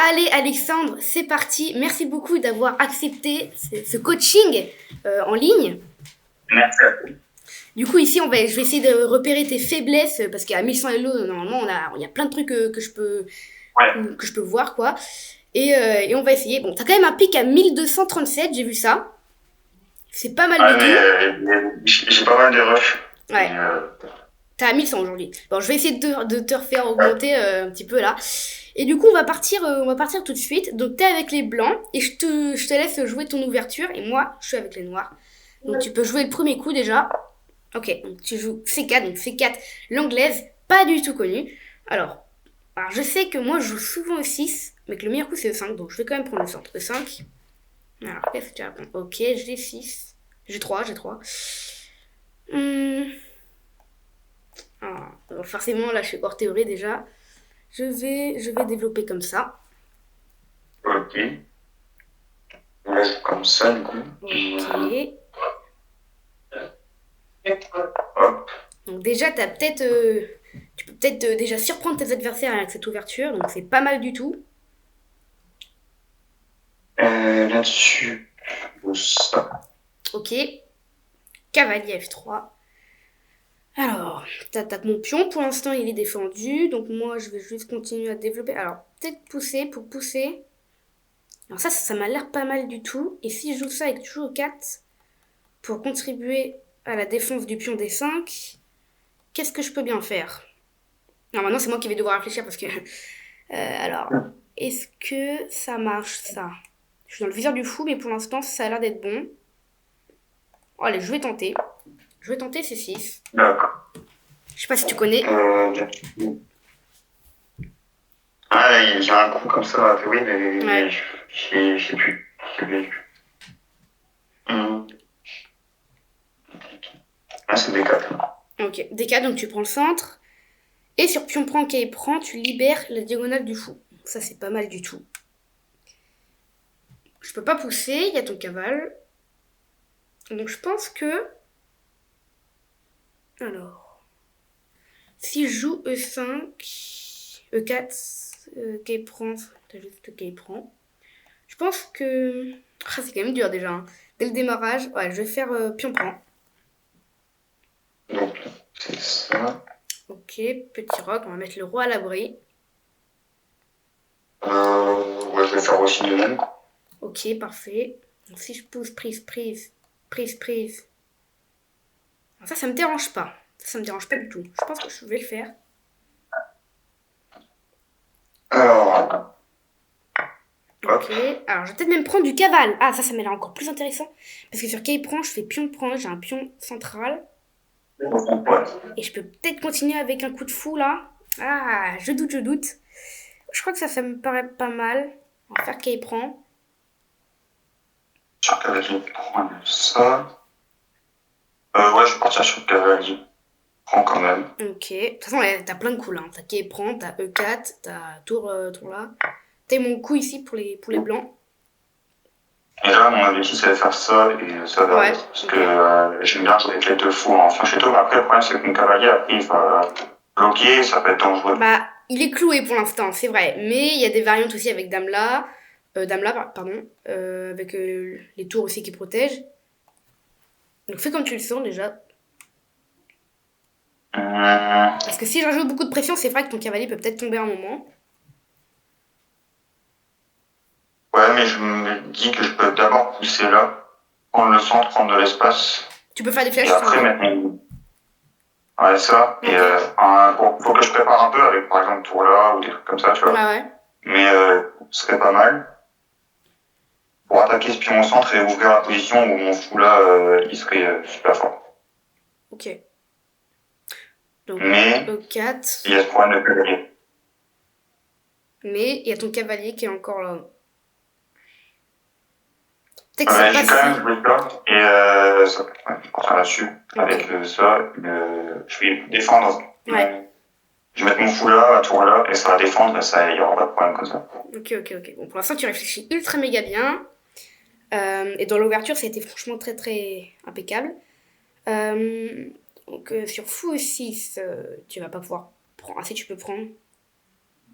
Allez Alexandre, c'est parti. Merci beaucoup d'avoir accepté ce coaching en ligne. Merci à vous. Du coup ici je vais essayer de repérer tes faiblesses parce qu'à 1100 Hello normalement il y a plein de trucs Ouais. que je peux voir quoi. Et on va essayer. Bon, t'as quand même un pic à 1237, j'ai vu ça. C'est pas mal Ouais, du mais tout. j'ai pas mal de rushs. Ouais, Et, t'es à 1100 aujourd'hui. Bon, je vais essayer de te refaire augmenter un petit peu là. Et du coup, on va partir tout de suite. Donc, t'es avec les blancs et je te laisse jouer ton ouverture. Et moi, je suis avec les noirs. Donc, tu peux jouer le premier coup déjà. Ok, donc tu joues C4. Donc, C4, l'anglaise, pas du tout connue. Alors, je sais que moi, je joue souvent au 6, mais que le meilleur coup, c'est E5. Donc, je vais quand même prendre le centre. E5. Alors, qu'est-ce que tu vas prendre? Ok, j'ai 6. J'ai 3. Hum. Ah, alors forcément, là, je suis hors théorie déjà. Je vais développer comme ça. ok. Là, je comme ça, du coup. Ok. Hop. Donc déjà, tu peux peut-être déjà surprendre tes adversaires avec cette ouverture. Donc c'est pas mal du tout. Là-dessus, ça. Ok. Cavalier F3. Alors, t'attaques mon pion. Pour l'instant, il est défendu. Donc moi, je vais juste continuer à développer. Alors, peut-être pousser pour pousser. Alors ça m'a l'air pas mal du tout. Et si je joue ça avec toujours 4 pour contribuer à la défense du pion D5, qu'est-ce que je peux bien faire? Non, maintenant c'est moi qui vais devoir réfléchir parce que... alors, est-ce que ça marche ça? Je suis dans le viseur du fou, mais pour l'instant ça a l'air d'être bon. Oh, allez, je vais tenter. Je vais tenter C6. D'accord. Je sais pas si tu connais. Là-dessus. Ah, j'ai un coup comme ça. Oui, Ouais. mais je sais plus. Je sais plus. Hum. Ah, c'est D4. Ok. D4, donc tu prends le centre. Et sur pion prend, quai prend, tu libères la diagonale du fou. Ça c'est pas mal du tout. Je peux pas pousser, il y a ton cavale. Donc je pense que... Alors... Si je joue E5, E4, quai prend, t'as juste quai prend. Je pense que... Ah, c'est quand même dur déjà. Hein. Dès le démarrage, ouais, je vais faire pion prend. Donc, c'est ça. Ok, petit roc, on va mettre le roi à l'abri. Ouais, je vais faire aussi de même. Ok, parfait. Donc si je pousse prise. Alors ça me dérange pas. Ça me dérange pas du tout. Je pense que je vais le faire. Alors, hop. Ok, alors je vais peut-être même prendre du cavale. Ah, ça m'a l'air encore plus intéressant. Parce que sur quai prend, je fais pion prend, j'ai un pion central. Ouais. Et je peux peut-être continuer avec un coup de fou là. Ah, je doute. Je crois que ça me paraît pas mal. On va faire quai prend. Sur cavalier, prendre ça. Ouais, je vais partir sur cavalier. Prends quand même. Ok. De toute façon, ouais, t'as plein de coups là. T'as quai prend, t'as E4, t'as tour là. T'as mon coup ici pour les blancs. Et là, mon objectif, c'est de faire ça et ça va Ouais, aller. Parce ok. que j'aime bien jouer avec les deux fous en fianchetto, mais après, le problème, c'est que mon cavalier, après, il va bloquer, ça peut être dangereux. Bah, il est cloué pour l'instant, c'est vrai. Mais il y a des variantes aussi avec Dame là. Pardon. Avec les tours aussi qui protègent. Donc fais comme tu le sens déjà. Parce que si je rajoute beaucoup de pression, c'est vrai que ton cavalier peut peut-être tomber un moment. Ouais, mais je me dis que je peux d'abord pousser là, prendre le centre, prendre de l'espace, Tu peux faire des et flèches, enfin après ouais. mettre mon... Ouais, ça. Et Ok. faut que je prépare un peu avec, par exemple, tour là, ou des trucs comme ça, tu vois. Ouais. Mais ce serait pas mal pour attaquer ce pion au centre et ouvrir la position où mon fou là, il serait super fort. Ok. Donc Mais E4. il y a ce problème de cavalier. Mais il y a ton cavalier qui est encore là. Peut-être que c'est pas J'ai quand même si. joué ça et ça, ouais, je pense là-dessus. Avec Ok. ça, je vais défendre. Ouais. Je vais mettre mon fou là, à tour là, et ça va défendre, et ça, il y aura pas de problème comme ça. Ok. Bon, pour l'instant, tu réfléchis ultra méga bien. Et dans l'ouverture, ça a été franchement très très impeccable. Euh, donc sur fou 6, tu vas pas pouvoir prendre. Ah si, tu peux prendre.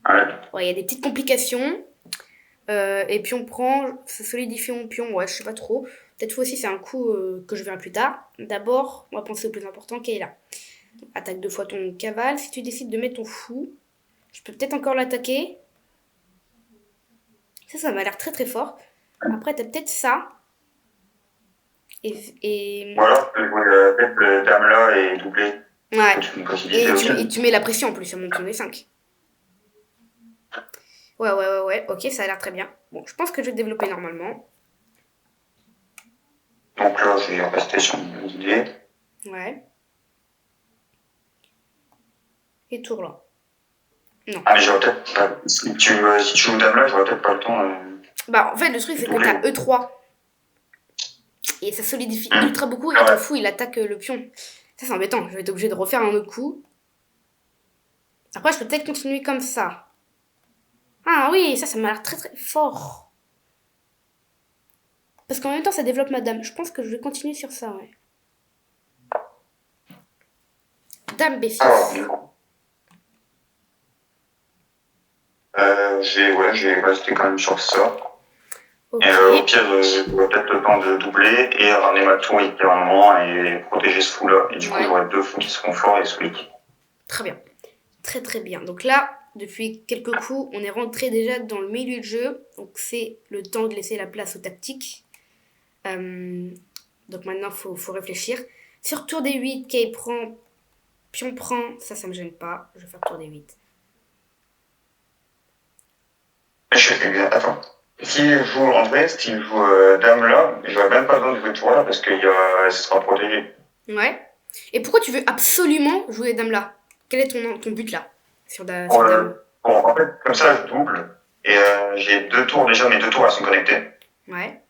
Ouais. Ouais, il y a des petites complications. Et pion prend, ça solidifie mon pion. Ouais, je sais pas trop. Peut-être fois aussi, c'est un coup que je verrai plus tard. D'abord, on va penser au plus important qui est là. Attaque 2 fois ton cavale. Si tu décides de mettre ton fou, je peux peut-être encore l'attaquer. Ça m'a l'air très très fort. Après, t'as peut-être ça. Ou Et alors, tu peux jouer peut-être dame là et doubler. ouais. C'est une possibilité aussi. Et tu mets la pression en plus sur mon pion D5. Ouais. Ok, ça a l'air très bien. Bon, je pense que je vais développer normalement. Donc là, je vais rester sur mon idée. Ouais. Et tour là. Non. Ah, mais j'aurais peut-être pas. Si tu joues dame là, j'aurais peut-être pas le temps Bah, en fait, le truc, de c'est que doubler. t'as E3. Et ça solidifie ultra beaucoup. Et Ah ton ouais. fou, il attaque le pion. Ça, c'est embêtant. Je vais être obligée de refaire un autre coup. Après, je peux peut-être continuer comme ça. Ah oui, ça m'a l'air très très fort. Parce qu'en même temps, ça développe ma dame. Je pense que je vais continuer sur ça, ouais. Dame Alors, B6. du coup, j'ai resté quand même sur ça. Et Ok. au pire, j'aurais peut-être le temps de doubler et ramener ma tour littéralement et protéger ce fou-là. Et du coup, Ouais. j'aurai deux fous qui seront forts et solides. Très bien. Très très bien. Donc là, depuis quelques coups, on est rentré déjà dans le milieu de jeu. Donc c'est le temps de laisser la place aux tactiques. Donc maintenant, faut réfléchir. Sur tour des 8, Kay prend, pion prend. Ça me gêne pas. Je vais faire tour des 8. Attends. Si je joue en vrai, si je joue dame là, j'aurais même pas besoin de jouer tour là parce que ce sera protégé. Ouais. Et pourquoi tu veux absolument jouer dame là? Quel est ton but là sur Pour, dame? bon, en fait, comme ça, je double. Et j'ai deux tours déjà, mes deux tours elles sont connectées. Ouais.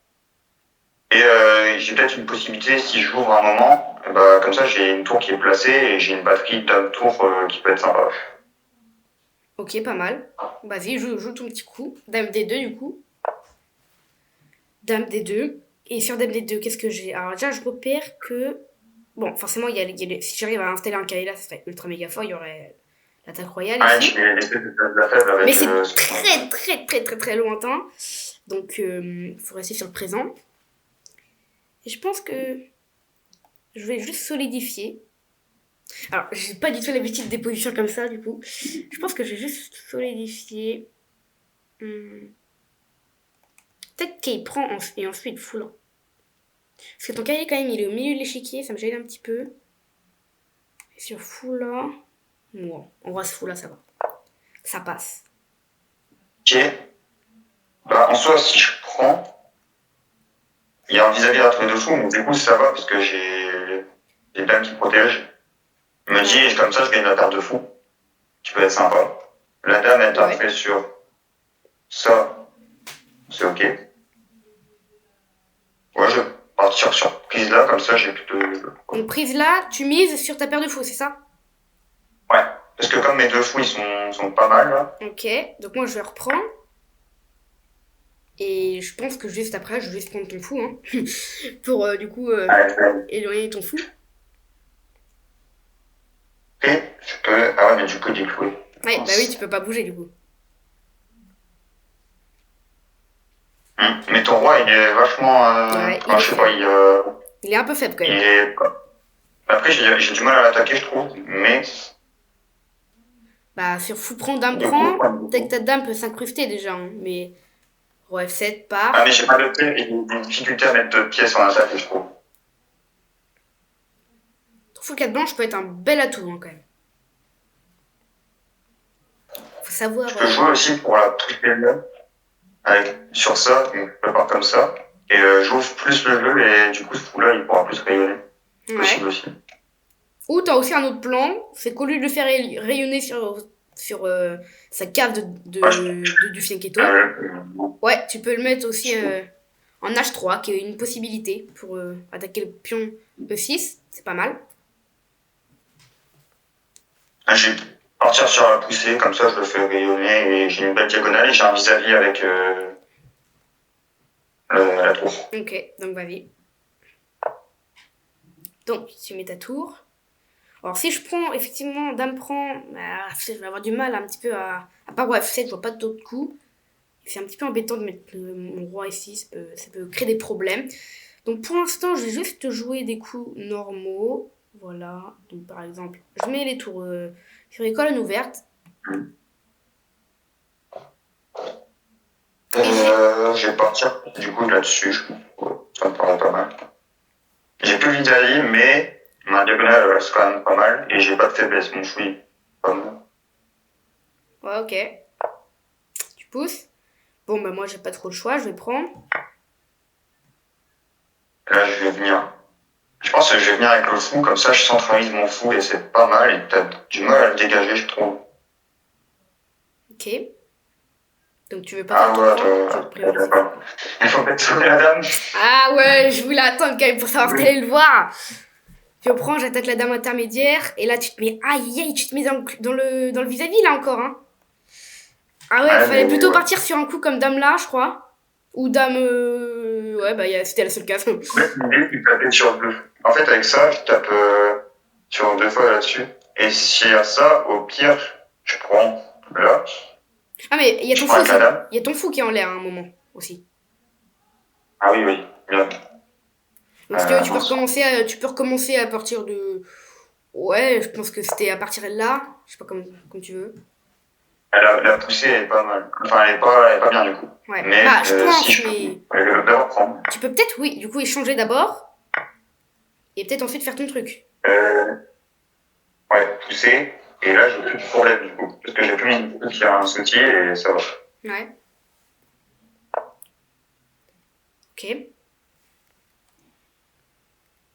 Et j'ai peut-être une possibilité, si j'ouvre un moment, bah, comme ça j'ai une tour qui est placée et j'ai une batterie d'un tour qui peut être sympa. Ok, pas mal. Vas-y, joue ton petit coup. Dame D2 du coup. Dame D2. Et sur Dame D2, qu'est-ce que j'ai? Alors déjà, je repère que... Bon, forcément, si j'arrive à installer un Kaela, ça serait ultra méga fort. Il y aurait l'attaque royale Ouais, ici. j'ai laissé de la faible Mais avec c'est très lointain. Donc, il faut rester sur le présent. Et je pense que je vais juste solidifier. Alors, j'ai pas du tout l'habitude des positions comme ça, du coup. Je pense que je vais juste solidifier. Peut-être qu'il prend et ensuite foulant. Parce que ton cavalier, quand même, il est au milieu de l'échiquier, ça me gêne un petit peu. Et sur foula, bon, on voit ce foula, ça va. Ça passe. Ok. Bah, en soi, si je prends, il y a un vis-à-vis entre les deux fous, donc du coup ça va parce que j'ai des dames qui protègent. Je me dis, comme ça je gagne la paire de fous, qui peut être sympa. La dame elle taperait sur ça, c'est ok. Ouais, je vais partir sur prise là, comme ça j'ai plutôt. Donc prise là, tu mises sur ta paire de fous, c'est ça? Ouais, parce que comme mes deux fous ils sont pas mal là. Ok, donc moi je vais reprendre. Et je pense que juste après, je vais juste prendre ton fou, hein. Pour du coup éloigner ton fou. Et je peux. Ah ouais, mais du coup il est cloué. Ouais, bah oui, tu peux pas bouger du coup. Mais ton roi il est vachement. Ouais, Enfin, je sais pas, il est un peu faible quand il même. est. Après j'ai du mal à l'attaquer je trouve, mais. Bah sur fou prend, dame Du coup, prend, peut-être que ta dame peut s'incruster déjà, hein. Mais roi F7 ah, part. mais j'ai pas de pied et j'ai des difficultés à mettre deux pièces en attaque, je trouve. Ton fou 4 blanche peut être un bel atout hein, quand même. Faut savoir. Je peux jouer aussi pour la triple sur ça, donc je prépare comme ça. Et j'ouvre plus le jeu et du coup ce coup-là il pourra plus rayonner. Ouais. Possible aussi. Ou t'as aussi un autre plan, c'est qu'au lieu de le faire rayonner sur sa cave du Fianchetto, ouais, tu peux le mettre aussi en H3, qui est une possibilité pour attaquer le pion E6, c'est pas mal. Je vais partir sur la poussée, comme ça je le fais rayonner et j'ai une belle diagonale et j'ai un vis-à-vis avec la tour. Ok, donc vas-y. Donc, tu mets ta tour. Alors, si je prends, effectivement, dame prend, bah, je vais avoir du mal un petit peu à part F7, je vois pas d'autres coups. C'est un petit peu embêtant de mettre mon roi ici, ça peut créer des problèmes. Donc pour l'instant, je vais juste jouer des coups normaux. Voilà. Donc par exemple, je mets les tours sur les colonnes ouvertes. Je vais partir du coup là-dessus. Ça me paraît pas mal. J'ai plus d'Italie, mais ma diagonale reste quand même pas mal. Et j'ai pas de faiblesse, mon fou est pas mal. Ouais, ok. Tu pousses. Bon, bah moi, j'ai pas trop le choix, je vais prendre. Là, je vais venir. Je pense que je vais venir avec le fou, comme ça je centralise mon fou et c'est pas mal. Et t'as du mal à le dégager, je trouve. Ok. Donc tu veux pas Ah faire ouais, ton point, tu veux prioriser. d'accord. Il faut peut-être sauver la dame. Ah ouais, je voulais attendre quand même pour savoir si t'allais le voir. Je prends, j'attaque la dame intermédiaire. Et là, tu te mets. Aïe, aïe, tu te mets dans le vis-à-vis là encore. Hein. Ah ouais, il fallait plutôt partir sur un coup comme dame là, je crois. Ou dame. Ouais, bah c'était la seule case. Ouais, tu tapes sur deux. En fait, avec ça, je tape sur deux fois là-dessus. Et s'il y a ça, au pire, je prends là. Ah, mais il y a ton fou aussi. Il y a ton fou qui est en l'air à un moment aussi. Ah oui, oui, bien. Donc si tu peux recommencer à partir de. Ouais, je pense que c'était à partir de là. Je sais pas comme tu veux. La poussée est pas mal. Enfin, elle est pas bien du coup. Ouais. Mais bah, je pense, si je mais. peux d'abord prendre. Tu peux peut-être, oui, du coup, échanger d'abord. Et peut-être ensuite faire ton truc. Ouais, pousser. Et là, j'ai plus de problème du coup. Parce que j'ai plus mis qui a un sautier et ça va. Ouais. Ok. Et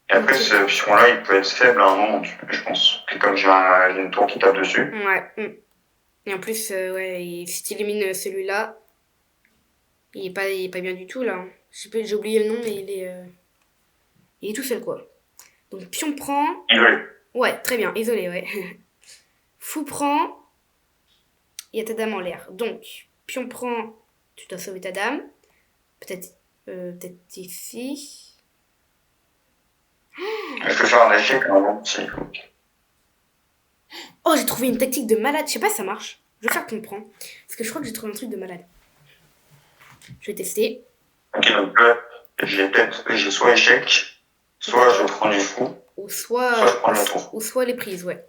après, ce pion-là, il peut être faible à un moment, je pense. Et comme j'ai une tour qui tape dessus. Ouais. Et en plus, ouais, si tu élimines celui-là, il est pas bien du tout, là. J'ai oublié le nom, mais il est tout seul, quoi. Donc, pion prend. Isolé. Ouais, très bien, isolé, ouais. Fou prend. Il y a ta dame en l'air. Donc, pion prend, tu dois sauver ta dame. Peut-être ici. Je peux faire un échec avant, si. Oh, j'ai trouvé une tactique de malade. Je sais pas si ça marche. Je vais faire qu'on prend. Parce que je crois que j'ai trouvé un truc de malade. Je vais tester. Ok, donc là, j'ai soit échec, soit je prends du fou, ou soit je prends la tour. Ou soit les prises, ouais.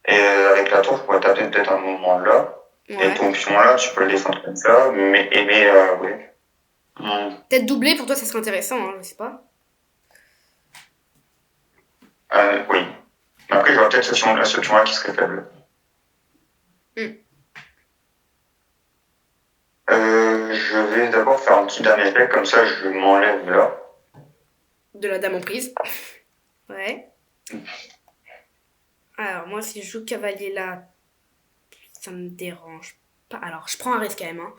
Et avec la tour, je pourrais taper peut-être un moment là. Ouais. Et ton pion là, tu peux le défendre comme ça, mais ouais. Peut-être doubler, pour toi, ça serait intéressant, hein, je sais pas. Oui. Après, j'aurais peut-être ce pion là qui serait faible. Je vais d'abord faire un petit dernier jet, comme ça je m'enlève là. De la dame en prise. Ouais. Alors, moi, si je joue cavalier là, ça me dérange pas. Alors, je prends un risque quand même. Hein.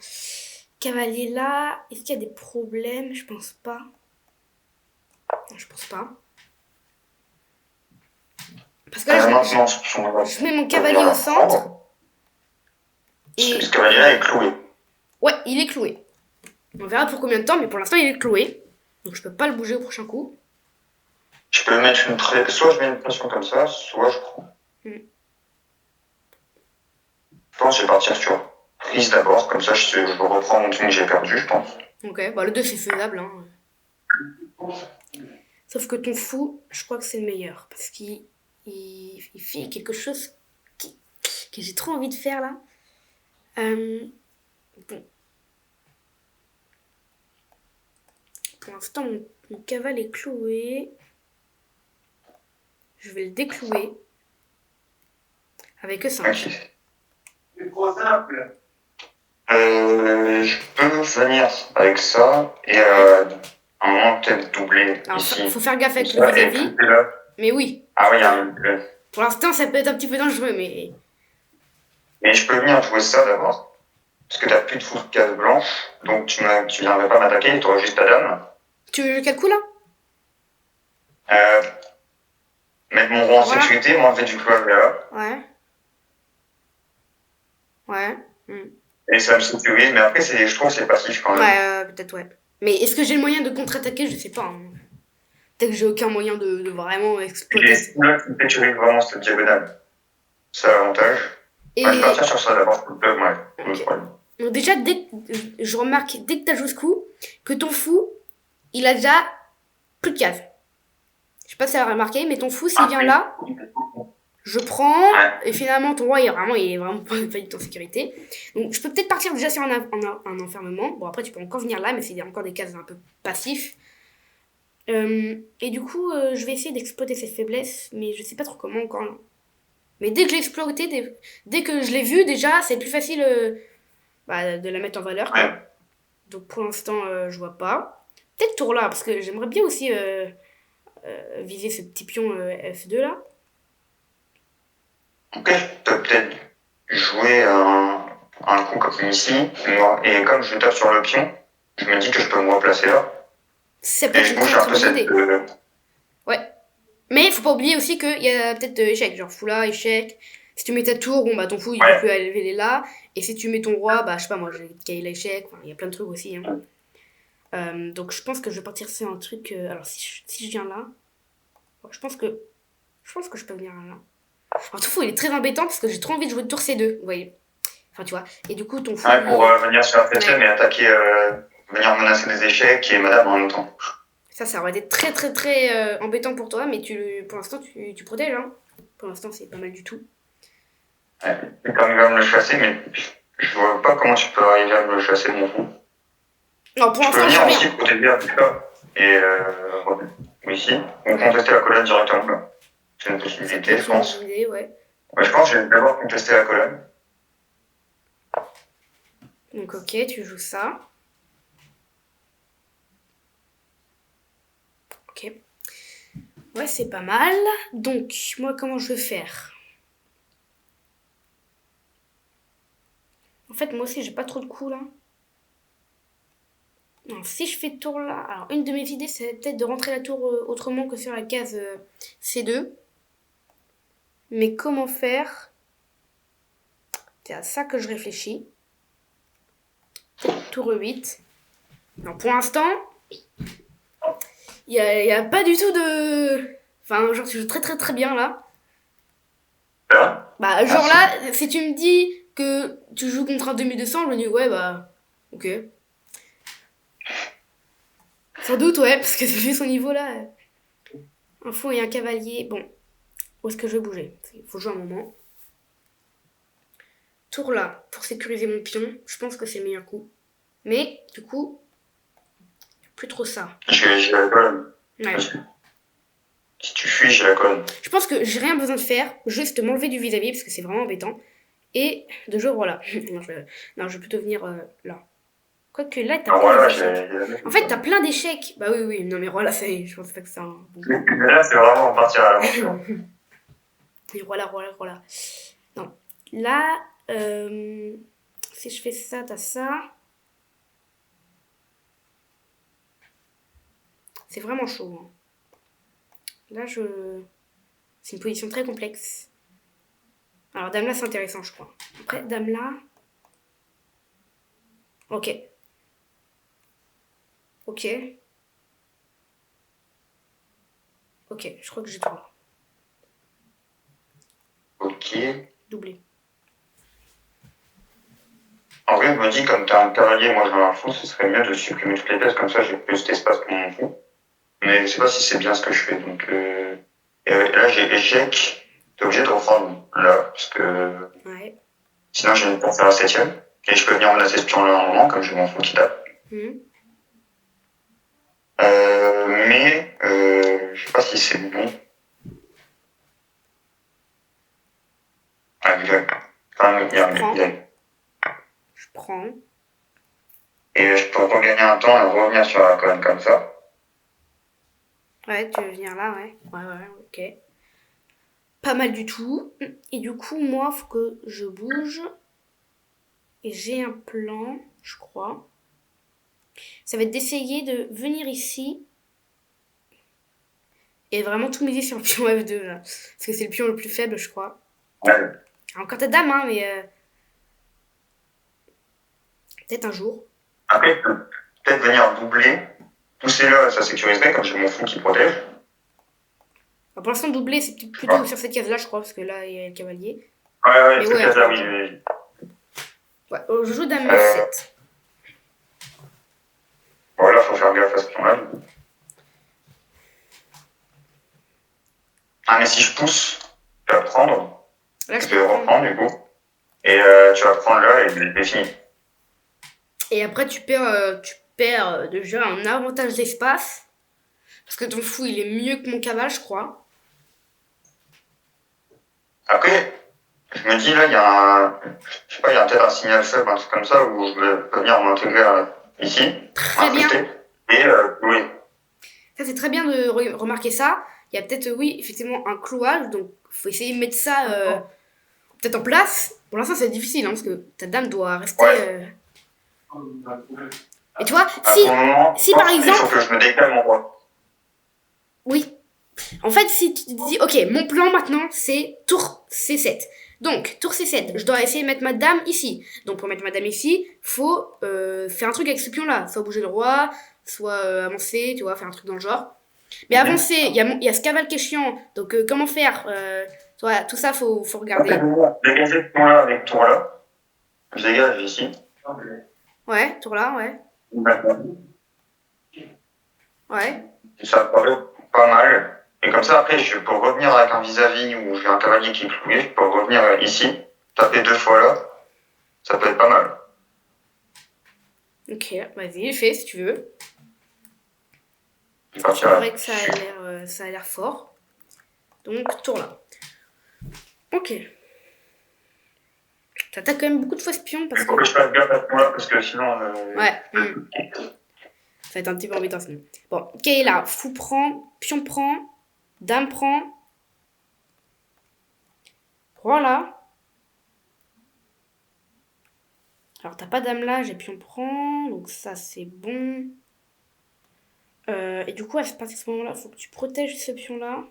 Cavalier là, est-ce qu'il y a des problèmes? Je pense pas. Non, je pense pas. Parce que là, je mets mon cavalier au centre. Et ce cavalier-là est cloué. Ouais, il est cloué. On verra pour combien de temps, mais pour l'instant, il est cloué. Donc, je peux pas le bouger au prochain coup. Je peux mettre soit je mets une pression comme ça, soit je prends. Je pense que je vais partir sur prise d'abord, comme ça je reprends mon truc que j'ai perdu, je pense. Ok, bah le 2 c'est faisable. Hein. Sauf que ton fou, je crois que c'est le meilleur. Parce qu'il fait quelque chose que j'ai trop envie de faire là. Bon. Pour l'instant, mon cavale est cloué. Je vais le déclouer. Avec E5. Okay. C'est trop simple. Je peux venir avec ça et à un moment peut-être doubler. Alors, ici. Faut faire gaffe avec le vis-à-vis. Mais oui. Ah oui, il y a un. Pour l'instant, ça peut être un petit peu dangereux, mais. Mais je peux venir jouer ça d'abord. Parce que t'as plus de fou de case blanche. Donc tu viendrais pas m'attaquer, tu auras juste ta dame. Tu veux quel coup là? Mettre mon roi en sécurité, moi en fait du coup là. Ouais. Ouais. Et ça me sécurise, mais après je trouve que c'est passif quand même. Ouais, peut-être ouais. Mais est-ce que j'ai le moyen de contre-attaquer? Je sais pas. Hein. Peut-être que j'ai aucun moyen de vraiment exploiter. Et là, tu sécurises vraiment cette diagonale. C'est l'avantage. Et... Ouais, je vais partir sur ça d'abord. Ouais, okay. Donc déjà, je remarque, dès que t'as joué ce coup, que ton fou, il a déjà plus de cases. Je sais pas si ça a remarqué, mais ton fou, s'il vient là, je prends, Ouais. et finalement, ton roi, il est vraiment pas du tout en sécurité. Donc, je peux peut-être partir déjà sur un enfermement. Bon, après, tu peux encore venir là, mais c'est encore des cases un peu passifs. Et du coup, je vais essayer d'exploiter cette faiblesse, mais je sais pas trop comment encore. Là. Mais dès que je l'ai exploité, dès que je l'ai vu, déjà, c'est plus facile de la mettre en valeur. Quoi. Ouais. Donc, pour l'instant, je vois pas. Peut-être tour là, parce que j'aimerais bien aussi viser ce petit pion F2 là. Ok, je peux peut-être jouer un coup comme ici, et comme je tape sur le pion, je me dis que je peux me replacer là. Ça peut Et être je une bouge très un très peu bonne cette. idée. Ouais. Mais faut pas oublier aussi qu'il y a peut-être échec, genre fou là, échec. Si tu mets ta tour, bon bah ton fou il peut plus aller là. Et si tu mets ton roi, bah je sais pas moi, j'ai Kail échec, il y a plein de trucs aussi. Hein. Donc je pense que je vais partir sur un truc. Alors si je viens là, je pense que je peux venir là. Alors ton fou il est très embêtant parce que j'ai trop envie de jouer de tour C2, vous voyez. Enfin tu vois. Et du coup ton fou. Ouais, pour venir sur la PSL et attaquer, venir menacer des échecs et madame en même temps. Ça aurait été très très très embêtant pour toi, mais pour l'instant tu protèges. Hein. Pour l'instant c'est pas mal du tout. Ouais, c'est quand même va me le chasser, mais je vois pas comment tu peux arriver à me le chasser mon fou. Non, pour Tu peux l'instant j'ai venir rien. aussi protéger avec ça et ici, ou contester la colonne directement là. C'est une possibilité, je pense. Idée, ouais. Ouais, je pense que je vais d'abord contester la colonne. Donc ok, tu joues ça. Ok. Ouais, c'est pas mal. Donc, moi, comment je vais faire? En fait, moi aussi, j'ai pas trop de coups, là. Non, si je fais tour là... Alors, une de mes idées, c'est peut-être de rentrer la tour autrement que sur la case C2. Mais comment faire? C'est à ça que je réfléchis. Tour 8. Non, pour l'instant, il y a pas du tout de... Enfin, genre, tu joues très très très bien, là. Là. Bah, genre là, si tu me dis que tu joues contre un 2200, je me dis, ouais, bah, ok. Sans doute, ouais, parce que vu son niveau là. Un fou et un cavalier. Bon, où est-ce que je vais bouger? Il faut jouer un moment. Tour là, pour sécuriser mon pion, je pense que c'est le meilleur coup. Mais, du coup, plus trop ça. J'ai la colonne. Ouais. Si tu fuis, j'ai la colonne. Je pense que j'ai rien besoin de faire, juste m'enlever du vis-à-vis, parce que c'est vraiment embêtant. Et de jouer roi là. non, je vais plutôt venir là. Quoique là, t'as plein d'échecs. En fait, t'as plein d'échecs. Bah oui, non mais roi là, ça y est, je pense pas que c'est un bon coup. Là, c'est vraiment partir à l'aventure. Et roi là. Non. Là, si je fais ça, t'as ça. C'est vraiment chaud. Hein. Là, c'est une position très complexe. Alors, dame là, c'est intéressant, je crois. Après, dame là. Ok. Ok, je crois que j'ai tout. Ok. Doublé. En vrai, je me dis, comme t'as un cavalier, moi j'ai un fou, ce serait mieux de supprimer toutes les pièces, comme ça j'ai plus d'espace pour mon fou. Mais je sais pas si c'est bien ce que je fais, donc et là j'ai échec, t'es obligé de reprendre là, parce que sinon j'ai une pour faire la 7ème, et je peux venir menacer ce pion là un moment, comme j'ai mon fou qui tape. Mais je sais pas si c'est bon. Ah, Je prends. Et je peux regagner un temps et revenir sur la colonne comme ça. Ouais, tu veux venir là, ouais. Ouais, ok. Pas mal du tout. Et du coup, moi, faut que je bouge. Et j'ai un plan, je crois. Ça va être d'essayer de venir ici. Et vraiment tout miser sur le pion F2, là. Parce que c'est le pion le plus faible, je crois. Ouais. Encore ta dame, hein, mais... peut-être un jour. Après, je peux peut-être venir doubler. Pousser là, ça sécuriserait, comme j'ai mon fou qui protège. Alors, pour l'instant, doubler, c'est plutôt sur cette case-là, je crois, parce que là, il y a le cavalier. Ouais, cette case-là, oui. Ouais, je joue dame Euh, F7. Voilà, faut faire gaffe à ce pion-là. Ah, mais si je pousse, tu vas prendre. Là, Je je vais peux prendre. reprendre du coup. Et tu vas prendre là et c'est fini. Et après, tu perds déjà un avantage d'espace. Parce que ton fou, il est mieux que mon cavale, je crois. Après, je me dis là, il y a un. Je sais pas, il y a peut-être un signal faible, un truc comme ça, où je peux venir m'intégrer ici, Très bien. m'incruster. Et oui. Ça, c'est très bien de remarquer ça. Il y a peut-être, oui, effectivement, un clouage. Donc, faut essayer de mettre ça peut-être en place. Pour l'instant, c'est difficile, hein, parce que ta dame doit rester. Ouais. Et tu vois, Ah, pour le moment, si par il faut exemple. que je me décale mon roi. Oui. En fait, si tu te dis, ok, mon plan maintenant, c'est tour C7. Donc, tour C7, je dois essayer de mettre ma dame ici. Donc, pour mettre ma dame ici, faut faire un truc avec ce pion-là. Soit bouger le roi, soit avancer, tu vois, faire un truc dans le genre. Mais avancer, il y a ce cavale qui est chiant. Donc, comment faire tu vois, tout ça, faut regarder. Dégager ce pion-là avec tour là. Je dégage ici. Ouais, tour là, ouais. Ouais. Ça me paraît pas mal. Et comme ça, après, je peux revenir avec un vis-à-vis où j'ai un cavalier qui est cloué. Je peux revenir ici, taper 2 fois là. Ça peut être pas mal. Ok, vas-y, fais si tu veux. C'est C'est vrai que ça a l'air fort. Donc, tour là. Ok. T'attaques quand même beaucoup de fois ce pion parce Il faut que. que je fasse gaffe à ce point-là parce que sinon. Ouais. Ça va être un petit peu embêtant sinon. Bon, ok, là, fou prend, pion prend, dame prend. Roi là. Alors t'as pas dame là, j'ai pion prend, donc ça c'est bon. Et du coup, à partir de ce moment-là, faut que tu protèges ce pion là.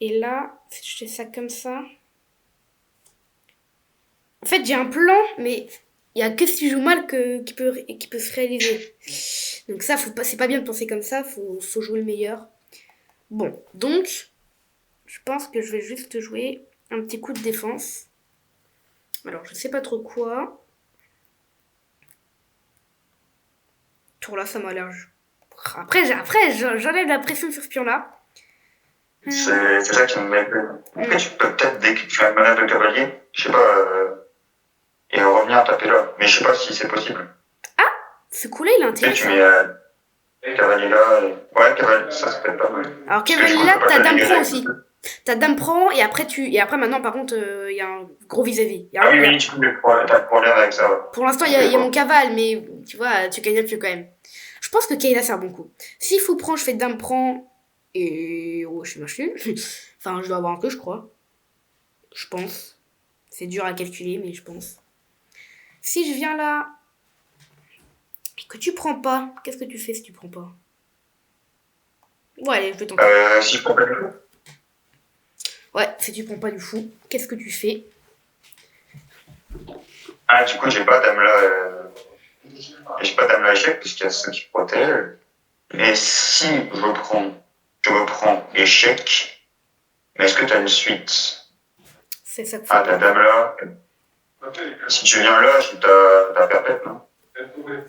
Et là, si je fais ça comme ça. En fait, j'ai un plan, mais il y a que si tu joues mal qui peut se réaliser. Donc ça, c'est pas bien de penser comme ça, faut jouer le meilleur. Bon, donc, je pense que je vais juste jouer un petit coup de défense. Alors, je sais pas trop quoi. Tour là, ça m'a l'air. Après, j'enlève la pression sur ce pion-là. C'est ça qui me met. Après, tu peux peut-être, dès que tu as une manœuvre de cavalier, je sais pas, et revenir taper là. Mais je sais pas si c'est possible. Ce coup-là, il est Tu sais, tu intéressant. mets cavalier là. Ouais, cavalier, ça serait pas mal. Alors, Parce que du cavalier coup, je là, peux pas ta te dame dégager prend avec aussi. le. Ta dame prend, et après maintenant, par contre, il y a un gros vis-à-vis. Ah oui, oui, tu t'as le problème avec ça. Pour l'instant, il y a mon cavale, mais tu vois, tu gagnes un peu quand même. Je pense que Kayla, c'est un bon coup. Si fou prend, je fais dame prend, et oh, je suis machin. Enfin, je dois avoir un peu, je crois. Je pense. C'est dur à calculer, mais je pense. Si je viens là, et que tu prends pas, qu'est-ce que tu fais si tu prends pas? Ouais, allez, je vais tenter. Si je prends pas du tout. Ouais, si tu prends pas du fou, qu'est-ce que tu fais? Ah, du coup, j'ai pas dame là. J'ai pas dame là échec, parce qu'il y a ceux qui protègent. Et si je reprends échec, mais est-ce que t'as une suite? C'est ça que faut Ah, ta pas. dame là. Si tu viens là, j'ai ta perpète, non?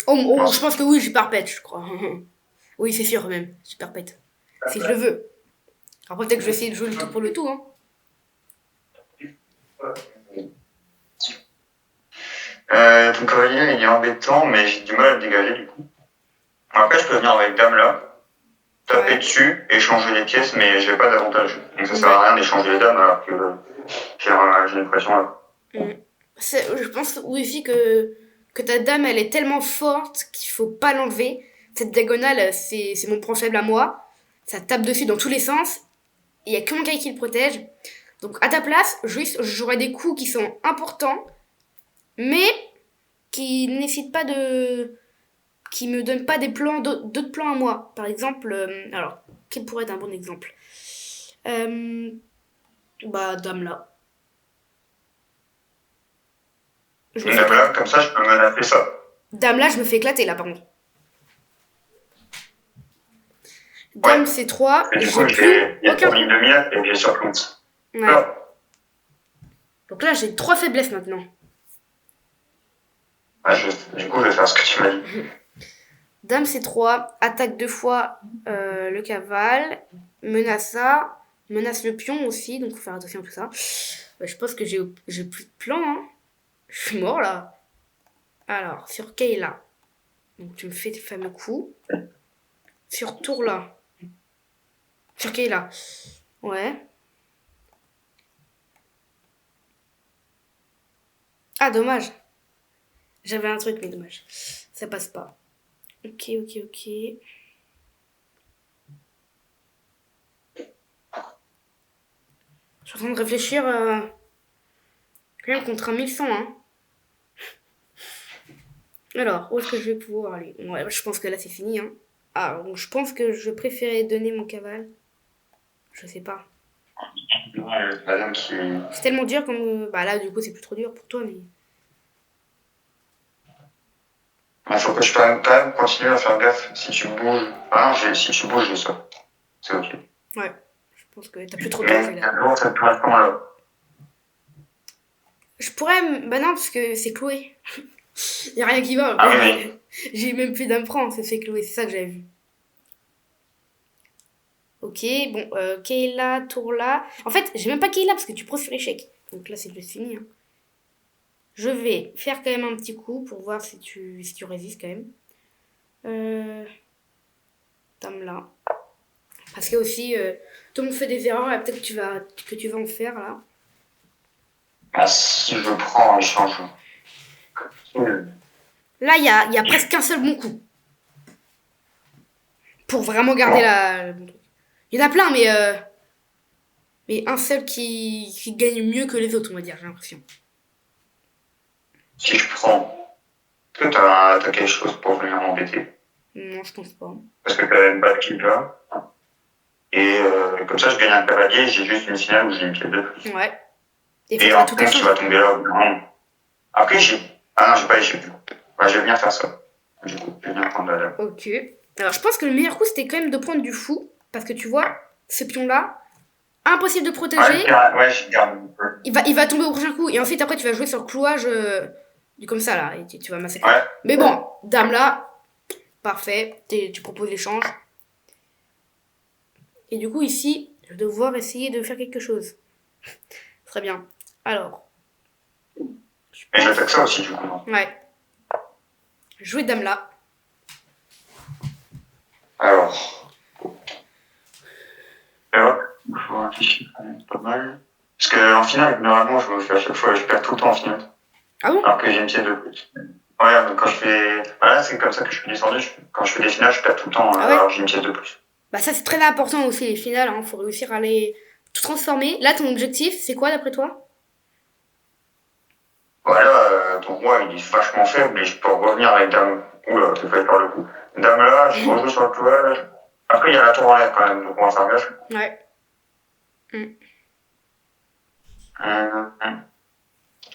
Oh, je pense que oui, je perpète, je crois. Oui, c'est sûr même, je perpète. Si je le veux. Après, peut-être que je vais essayer de jouer le tout pour le tout, hein. Ton cavalier, il est embêtant, mais j'ai du mal à le dégager, du coup. Après, je peux venir avec dame là, taper Ouais. dessus, échanger les pièces, mais j'ai pas d'avantage. Donc ça sert Ouais. à rien d'échanger les dames alors que j'ai une pression là. Je pense aussi que ta dame, elle est tellement forte qu'il faut pas l'enlever. Cette diagonale, c'est mon point faible à moi. Ça tape dessus dans tous les sens. Il y a que mon gars qui le protège. Donc, à ta place, juste, j'aurai des coups qui sont importants, mais qui ne nécessitent pas de. Qui me donnent pas des plans, d'autres plans à moi. Par exemple, alors, quel pourrait être un bon exemple Bah, dame là. Je me Une fais dame là, éclater. comme ça, je peux menacer ça. Dame là, je me fais éclater là, par contre. Ouais. Dame C3, Et du j'ai coup, plus il y a aucun 3 lignes coup. de mire et j'ai surplombe. Ouais. Alors, Donc là, j'ai 3 faiblesses maintenant. Ouais, du coup, je vais faire ce que tu m'as dit. Dame C3, attaque 2 fois le cavale, menace ça, menace le pion aussi, donc faut faire attention à tout ça. Je pense que j'ai plus de plan, hein. Je suis mort là. Alors, sur Kayla, donc tu me fais tes fameux coups. Sur tour là. Sur Kayla. Ouais. Ah, dommage. J'avais un truc, mais dommage. Ça passe pas. Ok. Je suis en train de réfléchir quand même contre un 1100, hein. Alors, où est-ce que je vais pouvoir aller? Ouais, je pense que là c'est fini, hein. Ah, donc je pense que je préférais donner mon cavale. Je sais pas. La dame qui. C'est tellement dur comme. Bah là, du coup, c'est plus trop dur pour toi, mais. Il faut que je quand même continuer à faire gaffe. Si tu bouges. Ah non, si tu bouges, je saute. C'est ok. Ouais, je pense que t'as plus trop de danger Mais là. bon, ça te passe comment là? Je pourrais. Bah non, parce que c'est Chloé. Y a rien qui va. Ah oui, J'ai même fait d'un franc, c'est Chloé, c'est ça que j'avais vu. Ok, bon, Kayla, tour là. En fait, j'ai même pas Kayla parce que tu prends sur échec. Donc là, c'est juste fini, hein. Je vais faire quand même un petit coup pour voir si tu résistes quand même. Dame là. Parce que aussi, tout le monde fait des erreurs et peut-être que tu vas en faire là. ah, si je prends en échange. Là, il y a presque qu'un seul bon coup. Pour vraiment garder la. Il y en a plein, mais un seul qui gagne mieux que les autres, on va dire, j'ai l'impression. Si je prends. Est-ce que t'as quelque chose pour venir m'embêter? Non, je pense pas. Parce que t'as une balle qui va. Et comme ça, je gagne un cavalier, j'ai juste une finale où j'ai une pièce de plus. Ouais. Et un pont qui va tomber là. Non. Après, j'ai. Ah non, j'ai pas échec du coup. Ouais, je vais venir faire ça. Du coup, je vais venir prendre la dame. Ok. Alors, je pense que le meilleur coup, c'était quand même de prendre du fou. Parce que tu vois, ce pion-là, impossible de protéger. Ouais, je garde. Il va tomber au prochain coup. Et ensuite, après, tu vas jouer sur le clouage du comme ça, là. Et tu vas massacrer. Ouais. Mais bon, dame là, parfait. Tu proposes l'échange. Et du coup, ici, je vais devoir essayer de faire quelque chose. Très bien. Alors. Et j'attaque ça aussi, du coup. Ouais. Jouer dame là. Alors. Alors, il faut réfléchir quand même pas mal. Parce qu'en finale, normalement, je me fais à chaque fois, je perds tout le temps en finale. Ah bon? Alors que j'ai une pièce de plus. Ouais, mais quand je fais. Voilà, c'est comme ça que je suis descendu. Quand je fais des finales, je perds tout le temps, Ah ouais? alors j'ai une pièce de plus. Bah ça c'est très important aussi les finales, hein. Faut réussir à les tout transformer. Là ton objectif c'est quoi d'après toi? Voilà, ton roi, il est vachement faible, mais je peux revenir avec dame. Oula, t'es fait par le coup. Dame là, je rejoue sur le clouage. Après, il y a la tour en l'air quand même, donc on va faire gaffe. Ouais.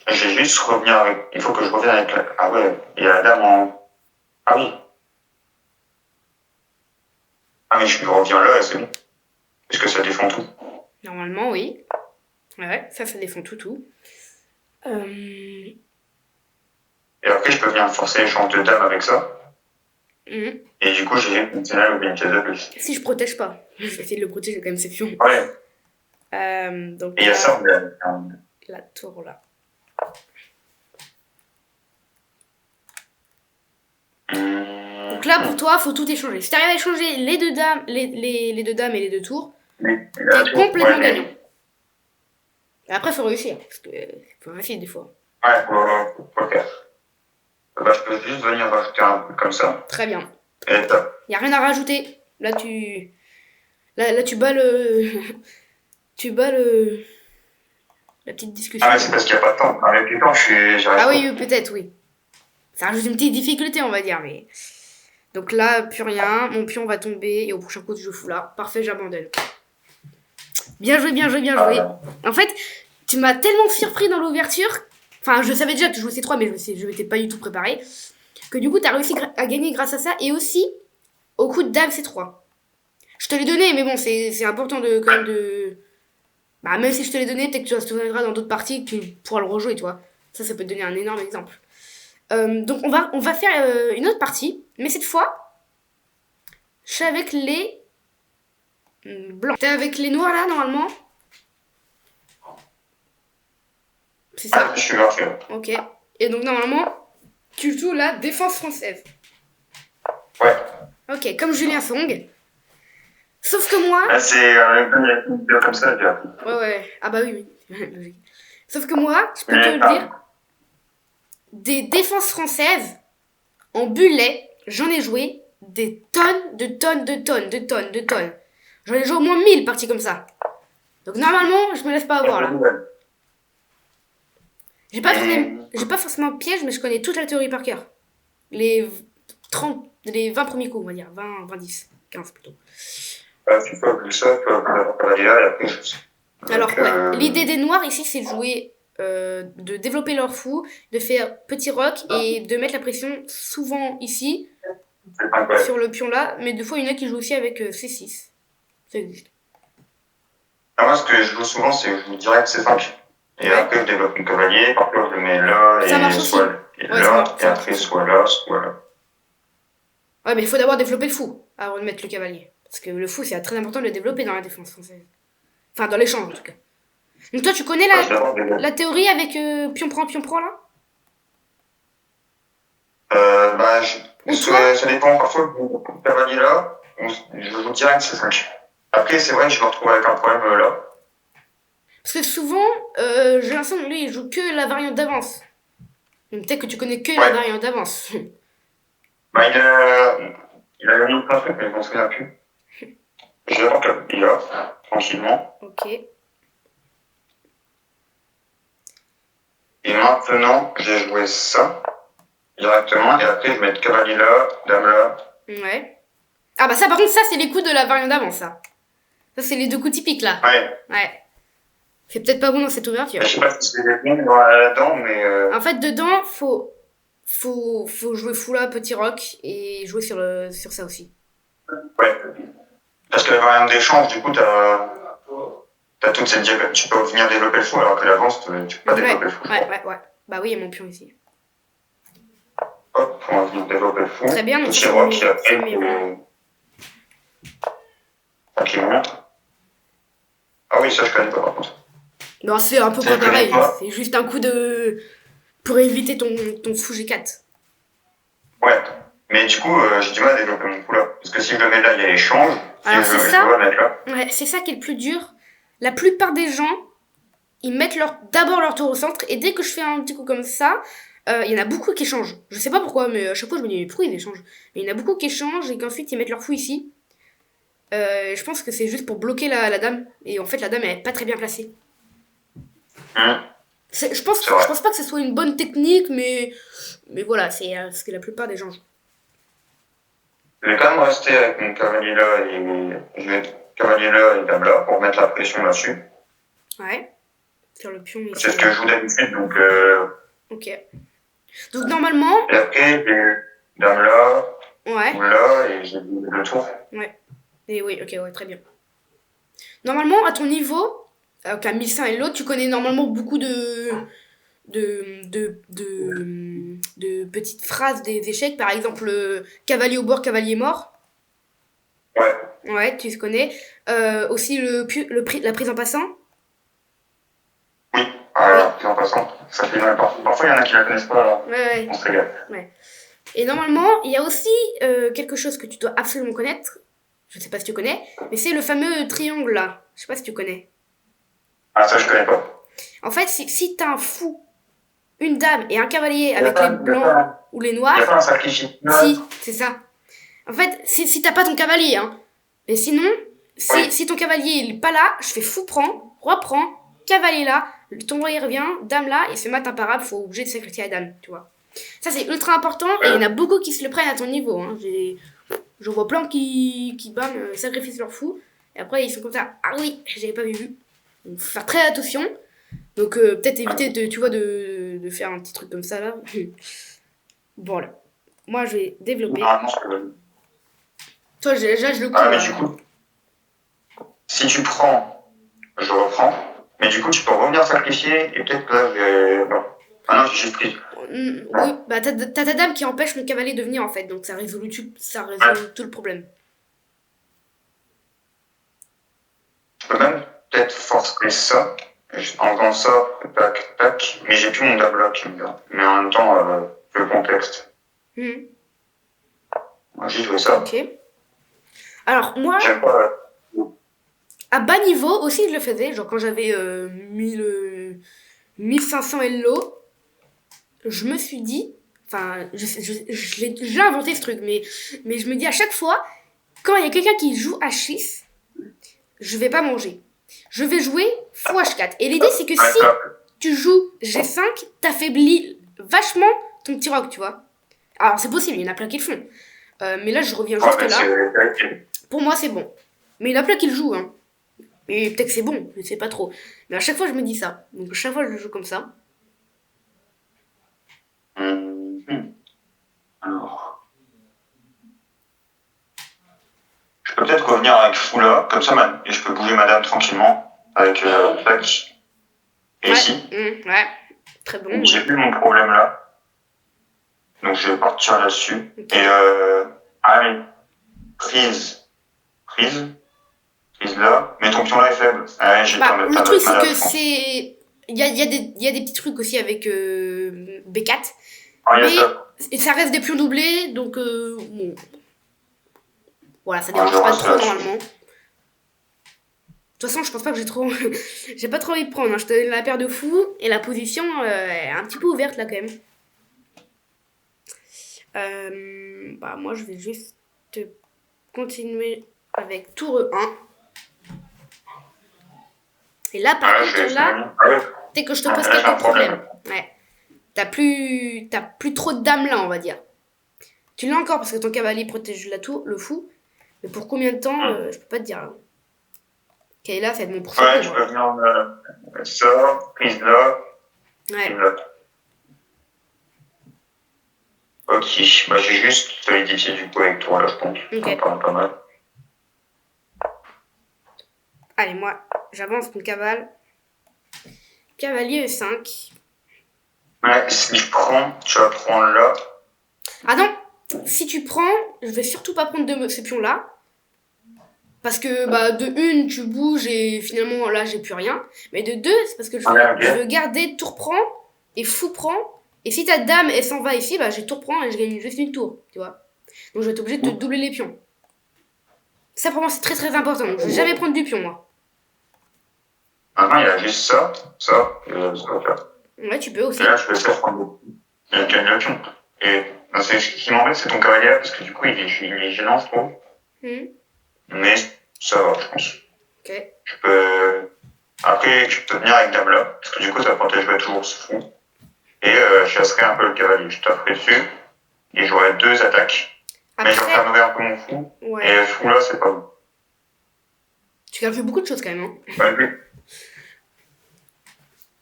Je vais juste revenir avec. Il faut que je revienne avec la. Ah ouais, il y a la dame en. Ah oui. Ah mais je reviens là, c'est bon. Est-ce que ça défend tout? Normalement oui. Ouais, ça défend tout. Et après, je peux venir forcer l'échange de dame avec ça. Et du coup, j'ai une finale ou une pièce de plus. Si je protège pas, je vais essayer de le protéger quand même, c'est pion. Ouais. Donc et il y a ça, la tour là. Donc là pour toi, faut tout échanger. Si t'arrives à échanger les deux dames, les deux dames et les deux tours, t'es complètement gagnant. Et après faut réussir, parce que faut réussir des fois. Ouais, ok. Bah, je peux juste venir rajouter un truc comme ça. Très bien. Et top. Y a rien à rajouter. Là tu bats le tu bats le la petite discussion. Ah mais c'est parce qu'il n'y a pas de temps. Avec les temps, j'arrive. Ah oui, peut-être oui. Ça rajoute une petite difficulté on va dire, mais donc là plus rien. Mon pion va tomber et au prochain coup je fous là. Parfait, j'abandonne. Bien joué. En fait, tu m'as tellement surpris dans l'ouverture. Enfin, je savais déjà que tu jouais C3, mais je m'étais pas du tout préparé. Que du coup, t'as réussi à gagner grâce à ça. Et aussi, au coup de dame C3. Je te l'ai donné, mais bon, c'est important de quand même de. Bah, même si je te l'ai donné, peut-être que tu te souviendras dans d'autres parties que tu pourras le rejouer, tu vois. Ça peut te donner un énorme exemple. Donc on va faire une autre partie, mais cette fois, je suis avec les blancs. T'es avec les noirs là, normalement? C'est ça? Ouais, je suis parfait. Ok. Et donc, normalement, tu joues la défense française. Ouais. Ok, comme Julien Song. Sauf que moi... Là, c'est comme ça, déjà. Ouais. Ah bah oui. Logique. Sauf que moi, je peux te le dire, des défenses françaises, en bullet, j'en ai joué des tonnes. J'en ai joué au moins 1000 parties comme ça. Donc normalement, je me laisse pas avoir là. J'ai pas forcément piège, mais je connais toute la théorie par cœur. Les 20 premiers coups, on va dire. 20, 10, 15 plutôt. Tu peux appeler ça, tu peux appeler là, et après, je sais. Alors, ouais, l'idée des noirs ici, c'est de jouer, de développer leur fou, de faire petit rock et de mettre la pression souvent ici, sur le pion là, mais des fois, il y en a qui jouent aussi avec C6. Ça existe. Moi, ce que je joue souvent, c'est que je joue direct C5. Et après, je développe mon cavalier, parfois je le mets là, ça marche soit aussi. et là, et après, soit là, soit là. Ouais, mais il faut d'abord développer le fou avant de mettre le cavalier. Parce que le fou, c'est très important de le développer dans la défense française. Enfin, dans l'échange en tout cas. Donc toi, tu connais la théorie avec pion prend là? Ça dépend. Parfois, le cavalier là, je joue direct C5. Après, c'est vrai que je me retrouve avec un problème là. Parce que souvent, j'ai l'impression que lui, il joue que la variante d'avance. Donc peut-être que tu connais que la variante d'avance. Bah, il a mis plein de trucs, mais je m'en souviens plus. Je vais voir qu'il est là, tranquillement. Ok. Et maintenant, j'ai joué ça directement, et après, je vais mettre cavalier là, dame là. Ouais. Ah bah ça, par contre, ça, c'est les coups de la variante d'avance, ça. Ça, c'est les deux coups typiques, là. Ouais. C'est peut-être pas bon dans cette ouverture. Je sais pas si c'est des bons là-dedans, mais... En fait, dedans, faut jouer fou là, petit rock, et jouer sur ça aussi. Ouais. Parce que la variante d'échange, du coup, t'as toute cette diagonale. Tu peux venir développer le fou, alors que l'avance, tu peux pas développer le fou. Ouais. Bah oui, il y a mon pion ici. Hop, on va venir développer le fou. Très bien, donc petit rock, et après, qui monte. Ah oui, ça, je connais pas, par contre. Non, c'est un peu pas pareil. C'est juste un coup de... pour éviter ton fou G4. Ouais, mais du coup, j'ai du mal à développer mon coup là. Parce que si je le mets là, il y a l'échange. Alors c'est ça. Ouais, c'est ça qui est le plus dur. La plupart des gens, ils mettent d'abord leur tour au centre, et dès que je fais un petit coup comme ça, il y en a beaucoup qui échangent. Je sais pas pourquoi, mais à chaque fois je me dis, mais pourquoi ils échangent? Mais il y en a beaucoup qui échangent et qu'ensuite ils mettent leur fou ici. Je pense que c'est juste pour bloquer la dame. Et en fait, la dame elle est pas très bien placée. Je pense pas que ce soit une bonne technique, mais voilà, c'est ce que la plupart des gens jouent. Je vais quand même rester avec mon cavalier là et je vais cavalier là et dame là pour mettre la pression là-dessus. Ouais. Faire le pion ici. C'est ce que je joue d'habitude, donc. Ok. Donc normalement. Et après, j'ai dame là. Ouais. Ou là et j'ai le tour. Ouais. Et oui, ok, ouais, très bien. Normalement, à ton niveau, à 1100 et l'autre, tu connais normalement beaucoup de petites phrases des échecs. Par exemple, cavalier au bord, cavalier mort. Ouais. Ouais, tu connais. Aussi la prise en passant. Oui, la prise en passant. Ça fait parfois, il y en a qui la connaissent pas. Alors. Ouais. On se régale. Ouais. Et normalement, il y a aussi quelque chose que tu dois absolument connaître. Je sais pas si tu connais, mais c'est le fameux triangle là. Je sais pas si tu connais. Ah, ça, je connais pas. En fait, si t'as un fou, une dame et un cavalier avec les blancs ou les noirs. Il y a pas un sacrifice. Si, c'est ça. En fait, si t'as pas ton cavalier, hein. Mais sinon, si ton cavalier il est pas là, je fais fou prend, roi prend, cavalier là, ton roi il revient, dame là, et ce mat imparable, faut obligé de sacrifier la dame, tu vois. Ça c'est ultra important, et il y en a beaucoup qui se le prennent à ton niveau, hein. Je vois plein qui sacrifient leur fou, et après ils sont comme ça, ah oui, j'avais pas vu. Donc faut faire très attention. Donc peut-être éviter de faire un petit truc comme ça là. Bon là. Moi je vais développer. Toi déjà je le mais du coup, si tu prends, je reprends. Mais du coup tu peux revenir sacrifier et peut-être que là je vais... Non. Ah non, j'ai juste pris. oui, bah t'as ta dame qui empêche mon cavalier de venir en fait, donc ça résout tout le problème. Je peux même peut-être forcer ça. En faisant ça, tac, tac. Mais j'ai plus mon dame qui me vient. Mais en même temps, le contexte. Moi, j'ai joué ça. Ok. Alors, moi, J'aime pas. à bas niveau aussi, je le faisais. Genre, quand j'avais 1500 Hello, je me suis dit. Enfin, j'ai inventé ce truc, mais je me dis à chaque fois, quand il y a quelqu'un qui joue H6, je vais pas manger. Je vais jouer fou H4. Et l'idée, c'est que si tu joues G5, t'affaiblis vachement ton petit roc, tu vois. Alors, c'est possible, il y en a plein qui le font. Mais là, je reviens juste là. Pour moi, c'est bon. Mais il y en a plein qui le jouent, hein. Et peut-être que c'est bon, je sais pas trop. Mais à chaque fois, je me dis ça. Donc, à chaque fois, je joue comme ça. Alors. Je peux peut-être revenir avec fou là, comme ça, et je peux bouger madame tranquillement. Avec tac. Et ouais. ici. Ouais, très bon. J'ai plus mon problème là. Donc je vais partir là-dessus. Okay. Et allez, prise là. Mais ton pion là est faible. Ouais, j'ai le truc c'est que c'est, il y a des petits trucs aussi avec B4. Mais ça reste des pions doublés, donc bon. Voilà, ça dérange pas trop normalement. De toute façon, je pense pas que j'ai pas trop envie de prendre. Hein. Je te donne la paire de fous et la position est un petit peu ouverte là quand même. Bah moi je vais juste continuer avec tour 1. Et là par contre là, dès que je te pose quelques problèmes. Ouais. T'as plus trop de dames là on va dire. Tu l'as encore parce que ton cavalier protège la tour, le fou. Mais pour combien de temps, je peux pas te dire. Hein. Ok, là, ça va être mon prochain. Ouais, je peux venir ça, prise là. Ouais. Prise là. Ok, bah j'ai juste solidifié du coup avec toi là, je pense. Ok. Pas mal. Allez, moi, j'avance mon cavale. Cavalier E5. Ouais, si je prends, tu vas prendre là. Ah non, si tu prends, je vais surtout pas prendre ces pions-là. Parce que bah, de une, tu bouges et finalement là, j'ai plus rien. Mais de deux, c'est parce que je veux garder tour prend et fou prend. Et si ta dame, elle s'en va ici, bah j'ai tour prend et je gagne juste une tour, tu vois. Donc je vais être obligé de te doubler les pions. Ça pour moi, c'est très très important. Donc je vais jamais prendre du pion, moi. Maintenant, il y a juste ça, ça va faire. Ouais, tu peux aussi. Et là, je peux essayer de prendre le pion. Et ce qui m'embête, c'est ton cavalier, parce que du coup, il est gênant, je trouve. Mais ça va, je pense. Ok. Après, je peux venir avec dame là, parce que du coup, ça protégerait toujours ce fou. Et je chasserai un peu le cavalier. Je taperai dessus, et j'aurai 2 attaques. Après... Mais je refermerai un peu mon fou. Ouais. Et le fou là, c'est pas bon. Tu calcules beaucoup de choses quand même, hein. Ouais, oui.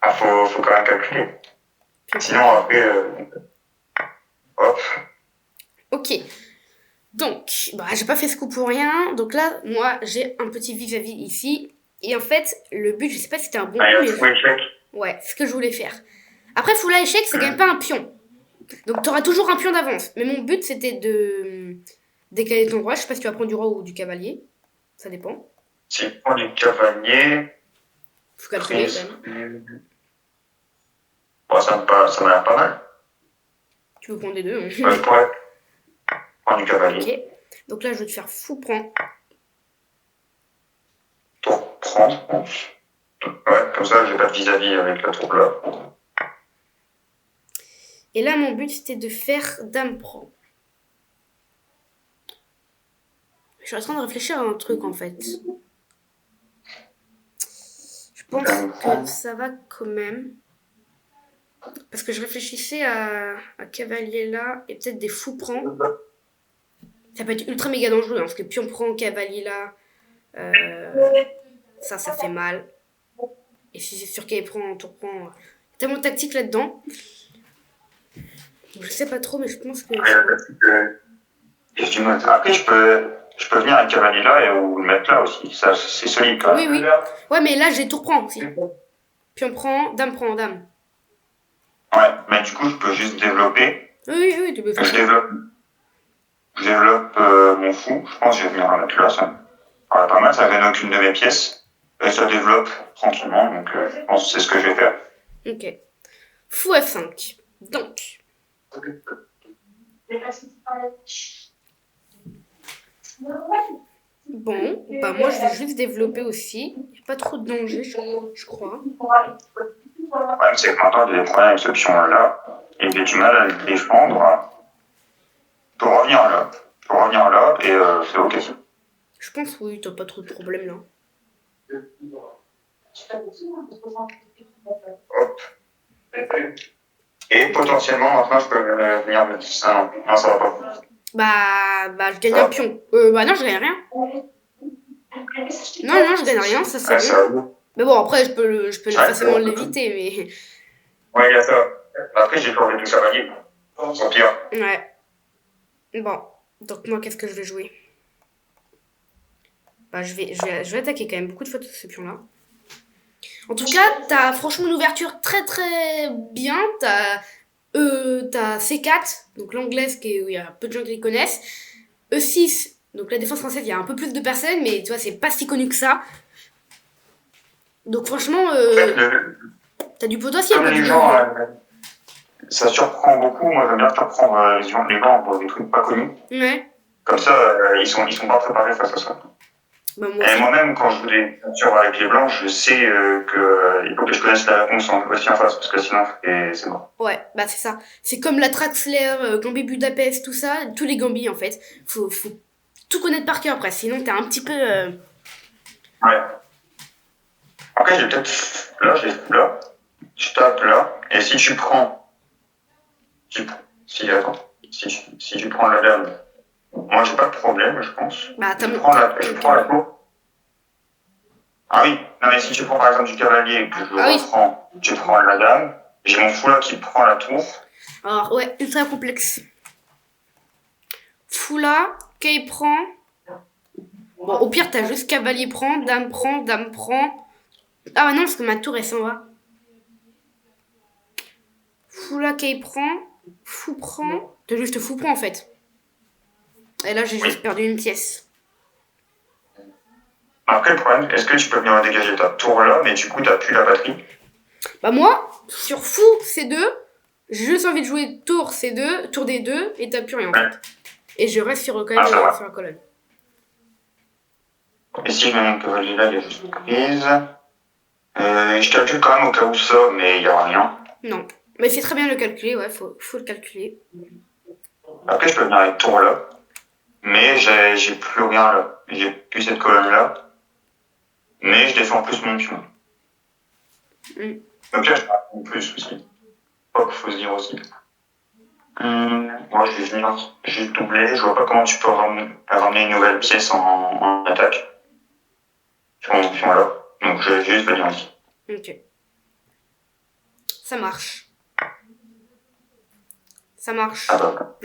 Ah, faut quand même calculer. Sinon, après, hop. Ok. Donc, bah, j'ai pas fait ce coup pour rien. Donc là, moi, j'ai un petit vis-à-vis ici. Et en fait, le but, je sais pas si c'était un bon coup, mais... échec. Ouais, c'est ce que je voulais faire. Après, fou là échec, c'est quand même pas un pion. Donc, t'auras toujours un pion d'avance. Mais mon but, c'était de décaler ton roi. Je sais pas si tu vas prendre du roi ou du cavalier. Ça dépend. Si je prends du cavalier... Faut calculer quand même. Bon, ça m'a l'air pas mal. Tu veux prendre des deux, hein. Je pourrais prendre du cavalier. Ok. Donc là, je vais te faire fou prend. Tour prend. Ouais, comme ça, j'ai pas de vis-à-vis avec la troupe là. Et là, mon but, c'était de faire dame prend. Je suis en train de réfléchir à un truc, en fait. Je pense que ça va quand même. Parce que je réfléchissais à cavalier là et peut-être des fous prend. Ça peut être ultra méga dangereux, hein, parce que pion prend, cavalier là, ça fait mal. Et si c'est sûr qu'elle prend, tour prend, tellement de tactique là-dedans. Je sais pas trop, mais je pense que... Après, je peux venir avec cavalier là et ou le mettre là aussi. Ça, c'est solide quand même. Oui. Ouais, mais là, j'ai tour prend aussi. Pion prend, dame prend, dame. Ouais, mais du coup, je peux juste développer. Oui, tu peux faire Je ça. développe, je développe mon fou. Je pense que je vais venir la mettre là, ça. Ouais, pas mal, ça gêne aucune de mes pièces. Et ça développe tranquillement, donc je pense que c'est ce que je vais faire. Ok. Fou F5. Donc, bon, bah moi je vais juste développer aussi. Y a pas trop de danger, je crois. Le problème, c'est que maintenant, il y a des problèmes avec cette option-là, et j'ai du mal à le défendre. Je peux revenir là. Je peux revenir là, et c'est ok. Je pense oui, t'as pas trop de problème là. Hop. Et potentiellement, maintenant, je peux venir me dire ça. Non, non, ça va pas. Bah je gagne Ça un va. pion. Bah non, je gagne rien. Non, je gagne rien, ça c'est Ouais, ça bon. va. Mais bon, après, je peux Ouais, facilement l'éviter, mais... ouais, il y a ça. Après, j'ai changé tout ça valide. Au pire. Ouais. Bon. Donc moi, qu'est-ce que je vais jouer? Bah je vais attaquer quand même beaucoup de fois ce pion-là. En tout cas, t'as franchement une ouverture très très bien. T'as C4, donc l'anglaise, où il y a peu de gens qui les connaissent. E6, donc la défense française, il y a un peu plus de personnes, mais tu vois, c'est pas si connu que ça. Donc franchement, En fait, t'as du potentiel, comme quoi, du les coup. gens, ça surprend beaucoup. Moi, j'aime bien surprendre les gens pour des trucs pas connus. Ouais. Comme ça, ils sont pas préparés face à ça. Bah moi Et aussi. moi-même, quand je joue des aventures avec les blancs, je sais il faut que je connaisse la réponse aussi en face, parce que sinon, c'est mort. Ouais, bah c'est ça. C'est comme la Traxler, Gambit Budapest, tout ça, tous les Gambits en fait. Faut tout connaître par cœur après, sinon t'es un petit peu... Ouais. Après, j'ai peut-être là, tu tapes là, et si tu prends, attends, si tu prends la dame, moi j'ai pas de problème, je pense. Bah Je prends la cavalier. tour. Ah oui, non mais si tu prends par exemple du cavalier et que je le Ah oui. reprends, tu prends la dame, j'ai mon fou là qui prend la tour. Alors ouais, ultra complexe. Foula, Kay prend. Bon, au pire, t'as juste cavalier prend, dame prend, dame prend. Ah bah non, parce que ma tour elle s'en va. Foula, Kay prend, fou prend. T'as juste fou prend en fait. Et là, j'ai juste perdu une pièce. Après, le problème, est-ce que tu peux venir dégager ta tour là, mais du coup, t'as plus la batterie? Bah moi, sur fou C2, j'ai juste envie de jouer tour C2, tour D2, et t'as plus rien en fait. Et je reste quand même sur la colonne. Et si je mets mon cavalier là, il y a juste une prise. Je calcule quand même au cas où ça, mais il n'y a rien. Non. Mais c'est très bien de le calculer, ouais, faut le calculer. Après, je peux venir avec tour là. Mais j'ai plus rien là. J'ai plus cette colonne là. Mais je défends plus mon pion. Donc là, je prends plus aussi. Faut se dire aussi. Moi, je vais venir juste doubler. Je vois pas comment tu peux ramener une nouvelle pièce en attaque. Sur mon pion là. Donc, je vais juste venir ici. Ok. Ça marche. Ça marche. Ah bah.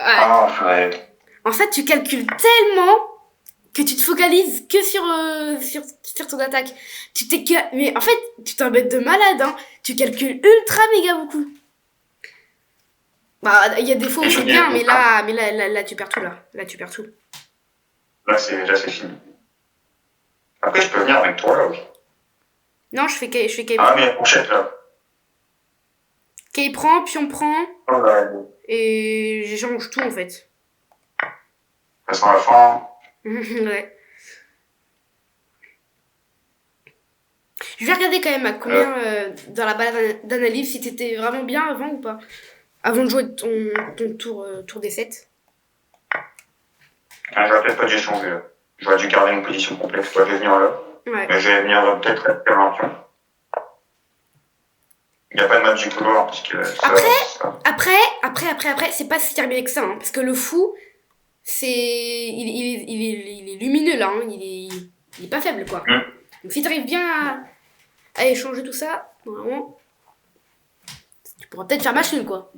Ouais. Ouais. En fait, tu calcules tellement que tu te focalises que sur ton attaque. Mais en fait, tu t'embêtes de malade, hein. Tu calcules ultra méga beaucoup. Bah, il y a des fois où c'est bien, mais là, tu perds tout, là. Là, tu perds tout. Là, c'est fini. Après, je peux venir avec toi, là, oui. Non, je fais Kay Ah, mais la fourchette, là. Kay prend, pion prend, Oh, bah, et j'échange tout, en fait. ça sera la fin. Ouais. Je vais regarder quand même à combien dans la balade d'analyse si t'étais vraiment bien avant ou pas. Avant de jouer ton tour des 7. Ah, j'aurais peut-être pas dû changer, là. J'aurais dû garder une position complexe. Je vais venir là. Ouais. Mais je vais venir peut-être faire un pion. Il n'y a pas de map du couloir, parce que Après, c'est pas si terminé que ça, hein, parce que le fou, il est lumineux là, hein, il est pas faible quoi. Donc si t'arrives bien à échanger tout ça, normalement, tu pourras peut-être faire match nul quoi.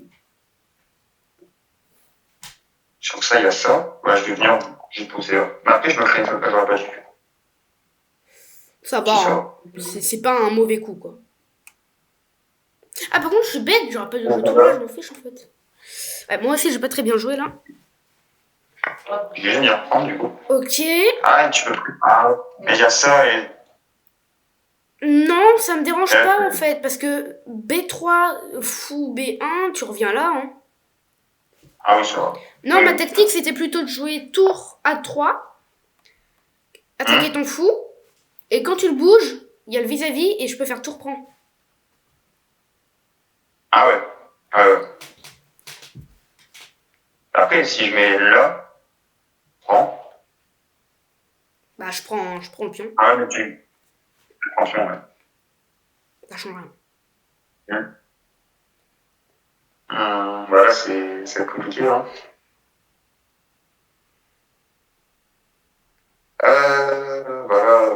Sur ça, il y a ça. Ouais, je vais venir juste pousser là. Mais après, je me crée une fois que j'aurais pas dû. Ça va, hein. C'est pas un mauvais coup quoi. Ah, par contre, je suis bête, j'aurais pas de jouer tout là, je m'en fiche en fait. Ouais, moi aussi, j'ai pas très bien joué là. Je vais venir prendre du coup. Ok. Ah, tu peux plus. Ah, mais il y a ça et. Non, ça me dérange pas en fait, parce que B3 fou B1, tu reviens là. Hein. Ah oui, ça va. Non, ma tactique c'était plutôt de jouer tour A3, attaquer ton fou, et quand tu le bouges, il y a le vis-à-vis et je peux faire tour prend. Ah ouais. Après, si je mets là, prends. Bah, je prends le pion. Ah ouais, mais tu. Attention, ouais. Ça change rien. Voilà, c'est compliqué, hein. Voilà,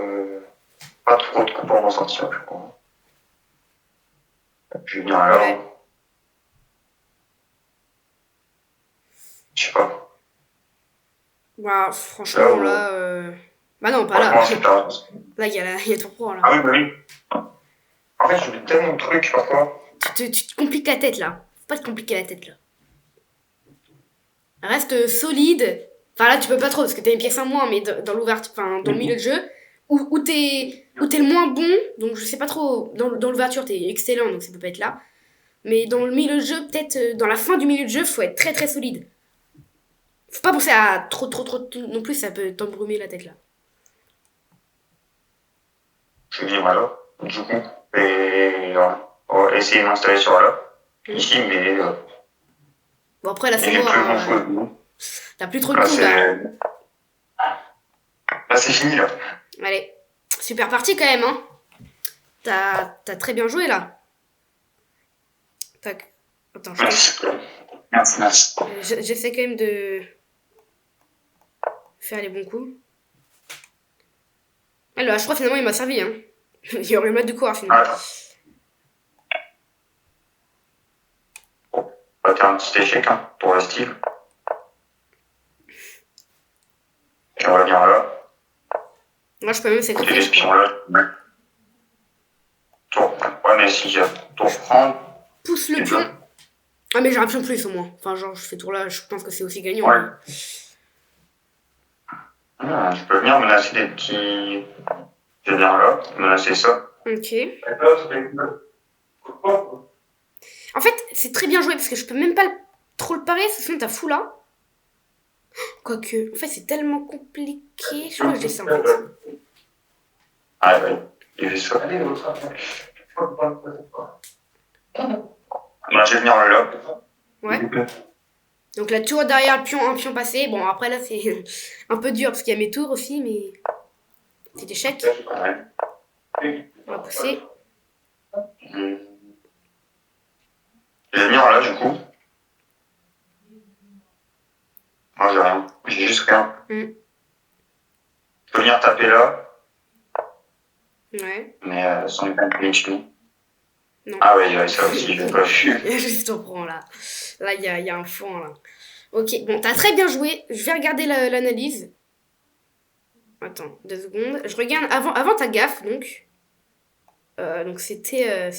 pas trop de coups pour m'en sortir, je crois. Je vais venir là. Ouais. Je sais pas. Bah, franchement, là. Bah, non, pas là. Franchement, c'est tard. Là, il y a tour prend là. Ah oui, bah oui. En fait, je fais tellement de trucs parfois. Tu te compliques la tête là. Faut pas te compliquer la tête là. Reste solide. Enfin là tu peux pas trop parce que t'as une pièce en moins, mais dans l'ouverture, enfin dans le milieu de jeu, où t'es le moins bon, donc je sais pas trop, dans l'ouverture t'es excellent donc ça peut pas être là. Mais dans le milieu de jeu, peut-être dans la fin du milieu de jeu, faut être très très solide. Faut pas penser à trop non plus, ça peut t'embrumer la tête là. Je vais venir là, du coup. Et on va essayer de m'installer sur là. Ici, mais. Bon après là c'est j'ai mort. plus grand chose. T'as plus trop de coups là. Là, c'est fini là. Allez, super partie quand même hein. T'as très bien joué là. Tac. Attends, Merci. j'essaie quand même de faire les bons coups. Alors, je crois finalement il m'a servi. Hein. Il aurait mettre de quoi finalement. Bon, on va faire un petit échec hein, pour le style. Et on va venir là. Moi je peux même sacrifier. Les espions là. Tour. Ouais, mais si j'ai tour prendre. Pousse le pion. Ah, mais j'ai un pion plus au moins. Enfin, genre, je fais tour là, je pense que c'est aussi gagnant. Ouais. Je peux venir menacer des petits. Je vais venir là, menacer ça. Ok. En fait, c'est très bien joué parce que je peux même pas trop le parer, sinon t'as fou là. Quoique, en fait, c'est tellement compliqué. Je crois que je descends en fait. Ah ouais, il est ça. Moi, je vais venir là. Ouais. Donc la tour derrière le pion, un pion passé. Bon, après là, c'est un peu dur parce qu'il y a mes tours aussi, mais c'est échec. On va pousser. Je vais venir là, du coup. Moi, j'ai rien. J'ai juste rien. Je peux venir taper là. Ouais. Mais sans les peines HP. Non. Ah ouais, ça aussi, je l'ai pas vu. Il y a juste au prend là. Là, il y a un fond là. Ok, bon, t'as très bien joué. Je vais regarder l'analyse. Attends, 2 secondes. Je regarde avant ta gaffe, donc. Donc c'était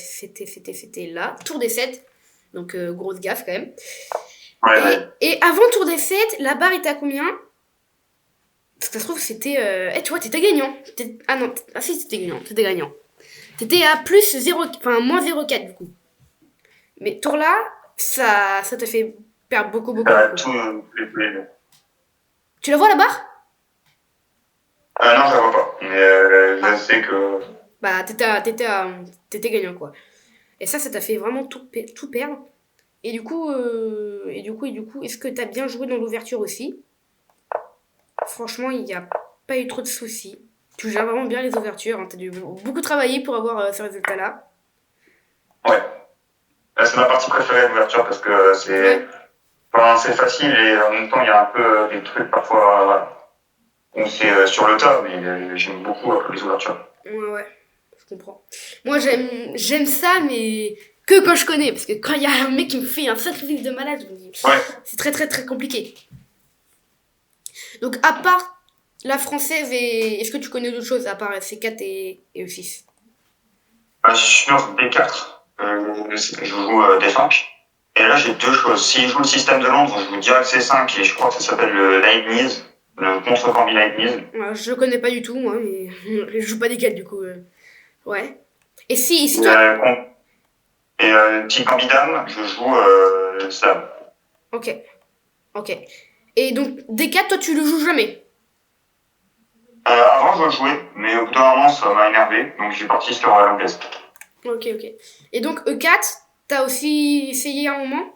là. Tour des 7. Donc grosse gaffe quand même. Ouais. Et avant tour des 7, la barre était à combien? Parce que ça se trouve c'était... tu vois, t'étais gagnant. Ah non, si, t'étais gagnant. T'étais à plus 0... Enfin, moins 0,4 du coup. Mais tour là, ça te fait perdre beaucoup. Tout Tu la vois la barre? non, je la vois pas. Mais je sais que... Bah, t'étais gagnant quoi. Et ça t'a fait vraiment tout perdre. Et du coup, est-ce que t'as bien joué dans l'ouverture aussi? Franchement, il n'y a pas eu trop de soucis. Tu gères vraiment bien les ouvertures. Hein. T'as dû beaucoup travailler pour avoir ce résultat-là. Ouais. C'est ma partie préférée, l'ouverture, parce que c'est... Enfin, c'est facile et en même temps, il y a un peu des trucs parfois où c'est sur le tas, mais j'aime beaucoup les ouvertures. Ouais, je comprends. Moi, j'aime ça, mais que quand je connais. Parce que quand il y a un mec qui me fait un sacrifice de malade, je me dis, c'est très très très compliqué. Donc, à part la française, est-ce que tu connais d'autres choses à part C4 et E6? Je suis dans B4. je joue D5. Et là, j'ai deux choses. Si je joue le système de Londres, je joue direct C5 et je crois que ça s'appelle le Leibniz, le contre-cambi Leibniz. Je connais pas du tout, moi, mais je joue pas des cartes, du coup. Ouais. Et si toi... Petit cambi dame, je joue ça. Ok. Ok. Et donc, D4, toi, tu le joues jamais. Avant, je le jouais, mais au bout d'un moment, ça m'a énervé, donc j'ai parti sur l'anglaise. Ok. Et donc, E4, t'as aussi essayé un moment?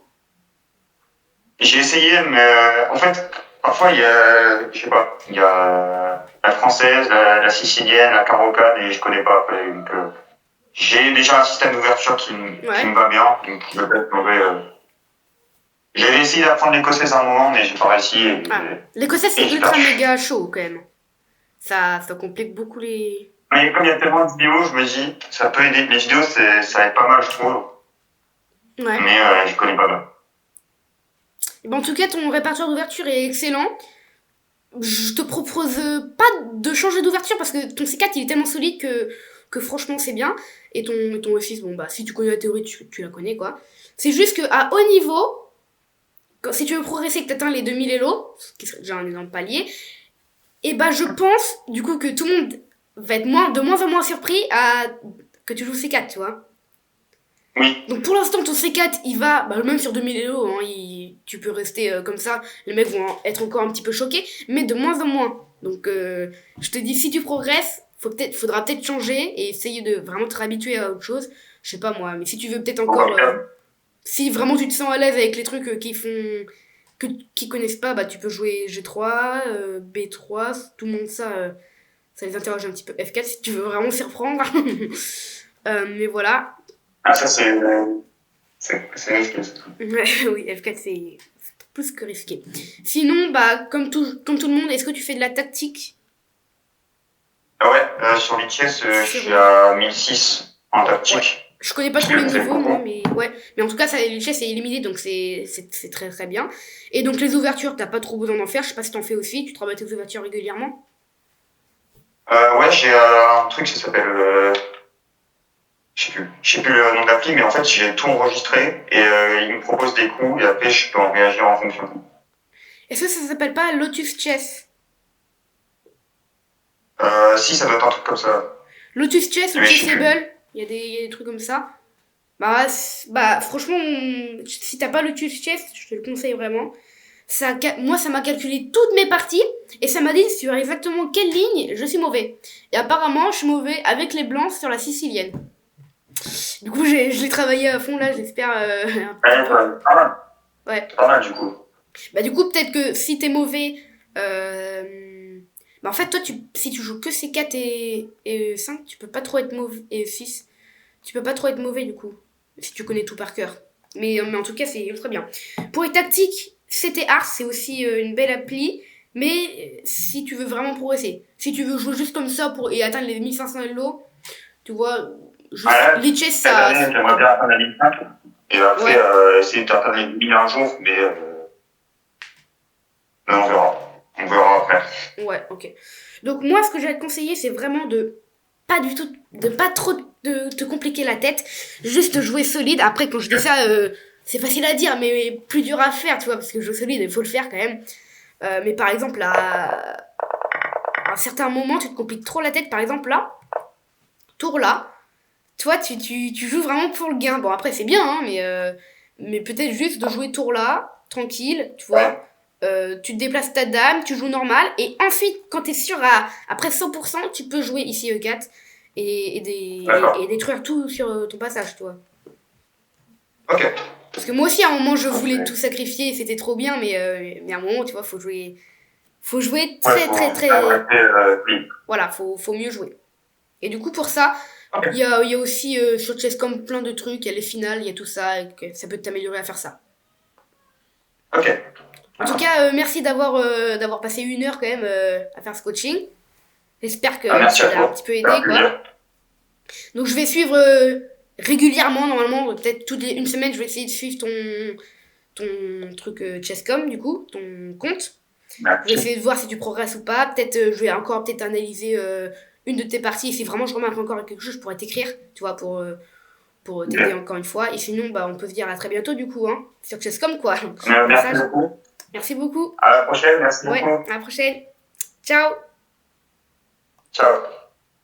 J'ai essayé, mais en fait, parfois, il y a, je sais pas, il y a la française, la sicilienne, la carocane, et je connais pas. Donc, j'ai déjà un système d'ouverture qui me va bien, donc je vais peut-être mauvais. J'avais essayé d'apprendre l'écossaise à un moment, mais j'ai pas réussi. L'écossais, c'est ultra méga chaud, quand même. Ça complique beaucoup les... Mais comme il y a tellement de vidéos, je me dis, ça peut aider. Les vidéos, ça aide pas mal, je trouve. Ouais. Mais je connais pas bien. En tout cas, ton répertoire d'ouverture est excellent. Je te propose pas de changer d'ouverture parce que ton C4 il est tellement solide que franchement c'est bien. Et ton E6, bon bah si tu connais la théorie, tu la connais quoi. C'est juste qu'à haut niveau, si tu veux progresser et que tu atteins les 2000 Elo, ce qui serait déjà un énorme palier, et bah je pense du coup que tout le monde va être de moins en moins surpris à que tu joues C4, tu vois. Oui. Donc pour l'instant, ton C4, il va, même sur 2000 Elo, hein, tu peux rester comme ça. Les mecs vont être encore un petit peu choqués, mais de moins en moins. Donc je te dis, si tu progresses, faudra peut-être changer et essayer de vraiment te réhabituer à autre chose. Je sais pas moi, mais si tu veux peut-être encore... si vraiment tu te sens à l'aise avec les trucs qui connaissent pas, bah tu peux jouer G3, B3, tout le monde ça les interroge un petit peu. F4 si tu veux vraiment s'y reprendre. Mais voilà. Ah, ça, c'est risqué. Oui, F4, c'est plus que risqué. Sinon, comme tout le monde, est-ce que tu fais de la tactique? Ouais, sur l'ITS, je suis à 1006 en tactique. Ouais. Je connais pas trop les niveaux, moi, mais ouais. Mais en tout cas, l'ITS est illimité, donc c'est très très bien. Et donc, les ouvertures, t'as pas trop besoin d'en faire. Je sais pas si t'en fais aussi. Tu travailles tes ouvertures régulièrement? Ouais, j'ai un truc, ça s'appelle... je sais plus le nom d'appli, mais en fait, j'ai tout enregistré et il me propose des coups et après, je peux en réagir en fonction. Est-ce que ça s'appelle pas Lotus Chess? Si, ça doit être un truc comme ça. Lotus Chess ou Chessable, il y a des trucs comme ça. Franchement, si t'as pas Lotus Chess, je te le conseille vraiment. Moi, ça m'a calculé toutes mes parties et ça m'a dit sur exactement quelle ligne je suis mauvais. Et apparemment, je suis mauvais avec les blancs sur la sicilienne. Du coup, je l'ai travaillé à fond là, j'espère. Pas mal. Ouais. Pas mal du coup. Du coup, peut-être que si t'es mauvais. En fait, toi, si tu joues que C4 et 5, tu peux pas trop être mauvais. Et 6, tu peux pas trop être mauvais du coup. Si tu connais tout par cœur. Mais en tout cas, c'est ultra bien. Pour les tactiques, CT Ars, c'est aussi une belle appli. Mais si tu veux vraiment progresser, si tu veux jouer juste comme ça et atteindre les 1500 Elo, tu vois, les chess, ça. J'aimerais bien atteindre la ligne 5. Et après, essayer d'atteindre les 1000 un jour, mais on verra. On verra après. Ouais, ok. Donc, moi, ce que j'ai à te conseiller, c'est vraiment de pas trop te compliquer la tête. Juste jouer solide. Après, quand je dis ça, c'est facile à dire, mais plus dur à faire, tu vois, parce que jouer solide, il faut le faire quand même. Mais par exemple, à un certain moment, tu te compliques trop la tête. Par exemple, là, tour là, toi, tu joues vraiment pour le gain. Bon, après, c'est bien, hein, mais peut-être juste de jouer tour là, tranquille, tu vois. Tu te déplaces ta dame, tu joues normal, et ensuite, quand t'es sûr après 100%, tu peux jouer ici E4 et détruire tout sur ton passage, tu vois. Ok. Parce que moi aussi, à un moment, je voulais tout sacrifier, et c'était trop bien, mais à un moment, tu vois, faut jouer très... Voilà, faut mieux jouer. Et du coup, pour ça, il y a aussi sur Chess.com plein de trucs, il y a les finales, il y a tout ça, et ça peut t'améliorer à faire ça. Ok. En tout cas, merci d'avoir passé 1 heure quand même à faire ce coaching. J'espère que ça t'a un petit peu aidé, quoi. Donc je vais suivre régulièrement, normalement, peut-être toutes les 1 semaine, je vais essayer de suivre ton truc Chess.com, du coup, ton compte. Merci. Je vais essayer de voir si tu progresses ou pas. Peut-être je vais encore analyser une de tes parties. Et si vraiment je remarque encore quelque chose, je pourrais t'écrire, tu vois, pour pour t'aider encore une fois. Et sinon, bah, on peut se dire à très bientôt du coup, hein, sur Chess.com quoi. Merci beaucoup. Merci beaucoup. À la prochaine, merci Ouais, beaucoup. à la prochaine. Ciao. Ciao.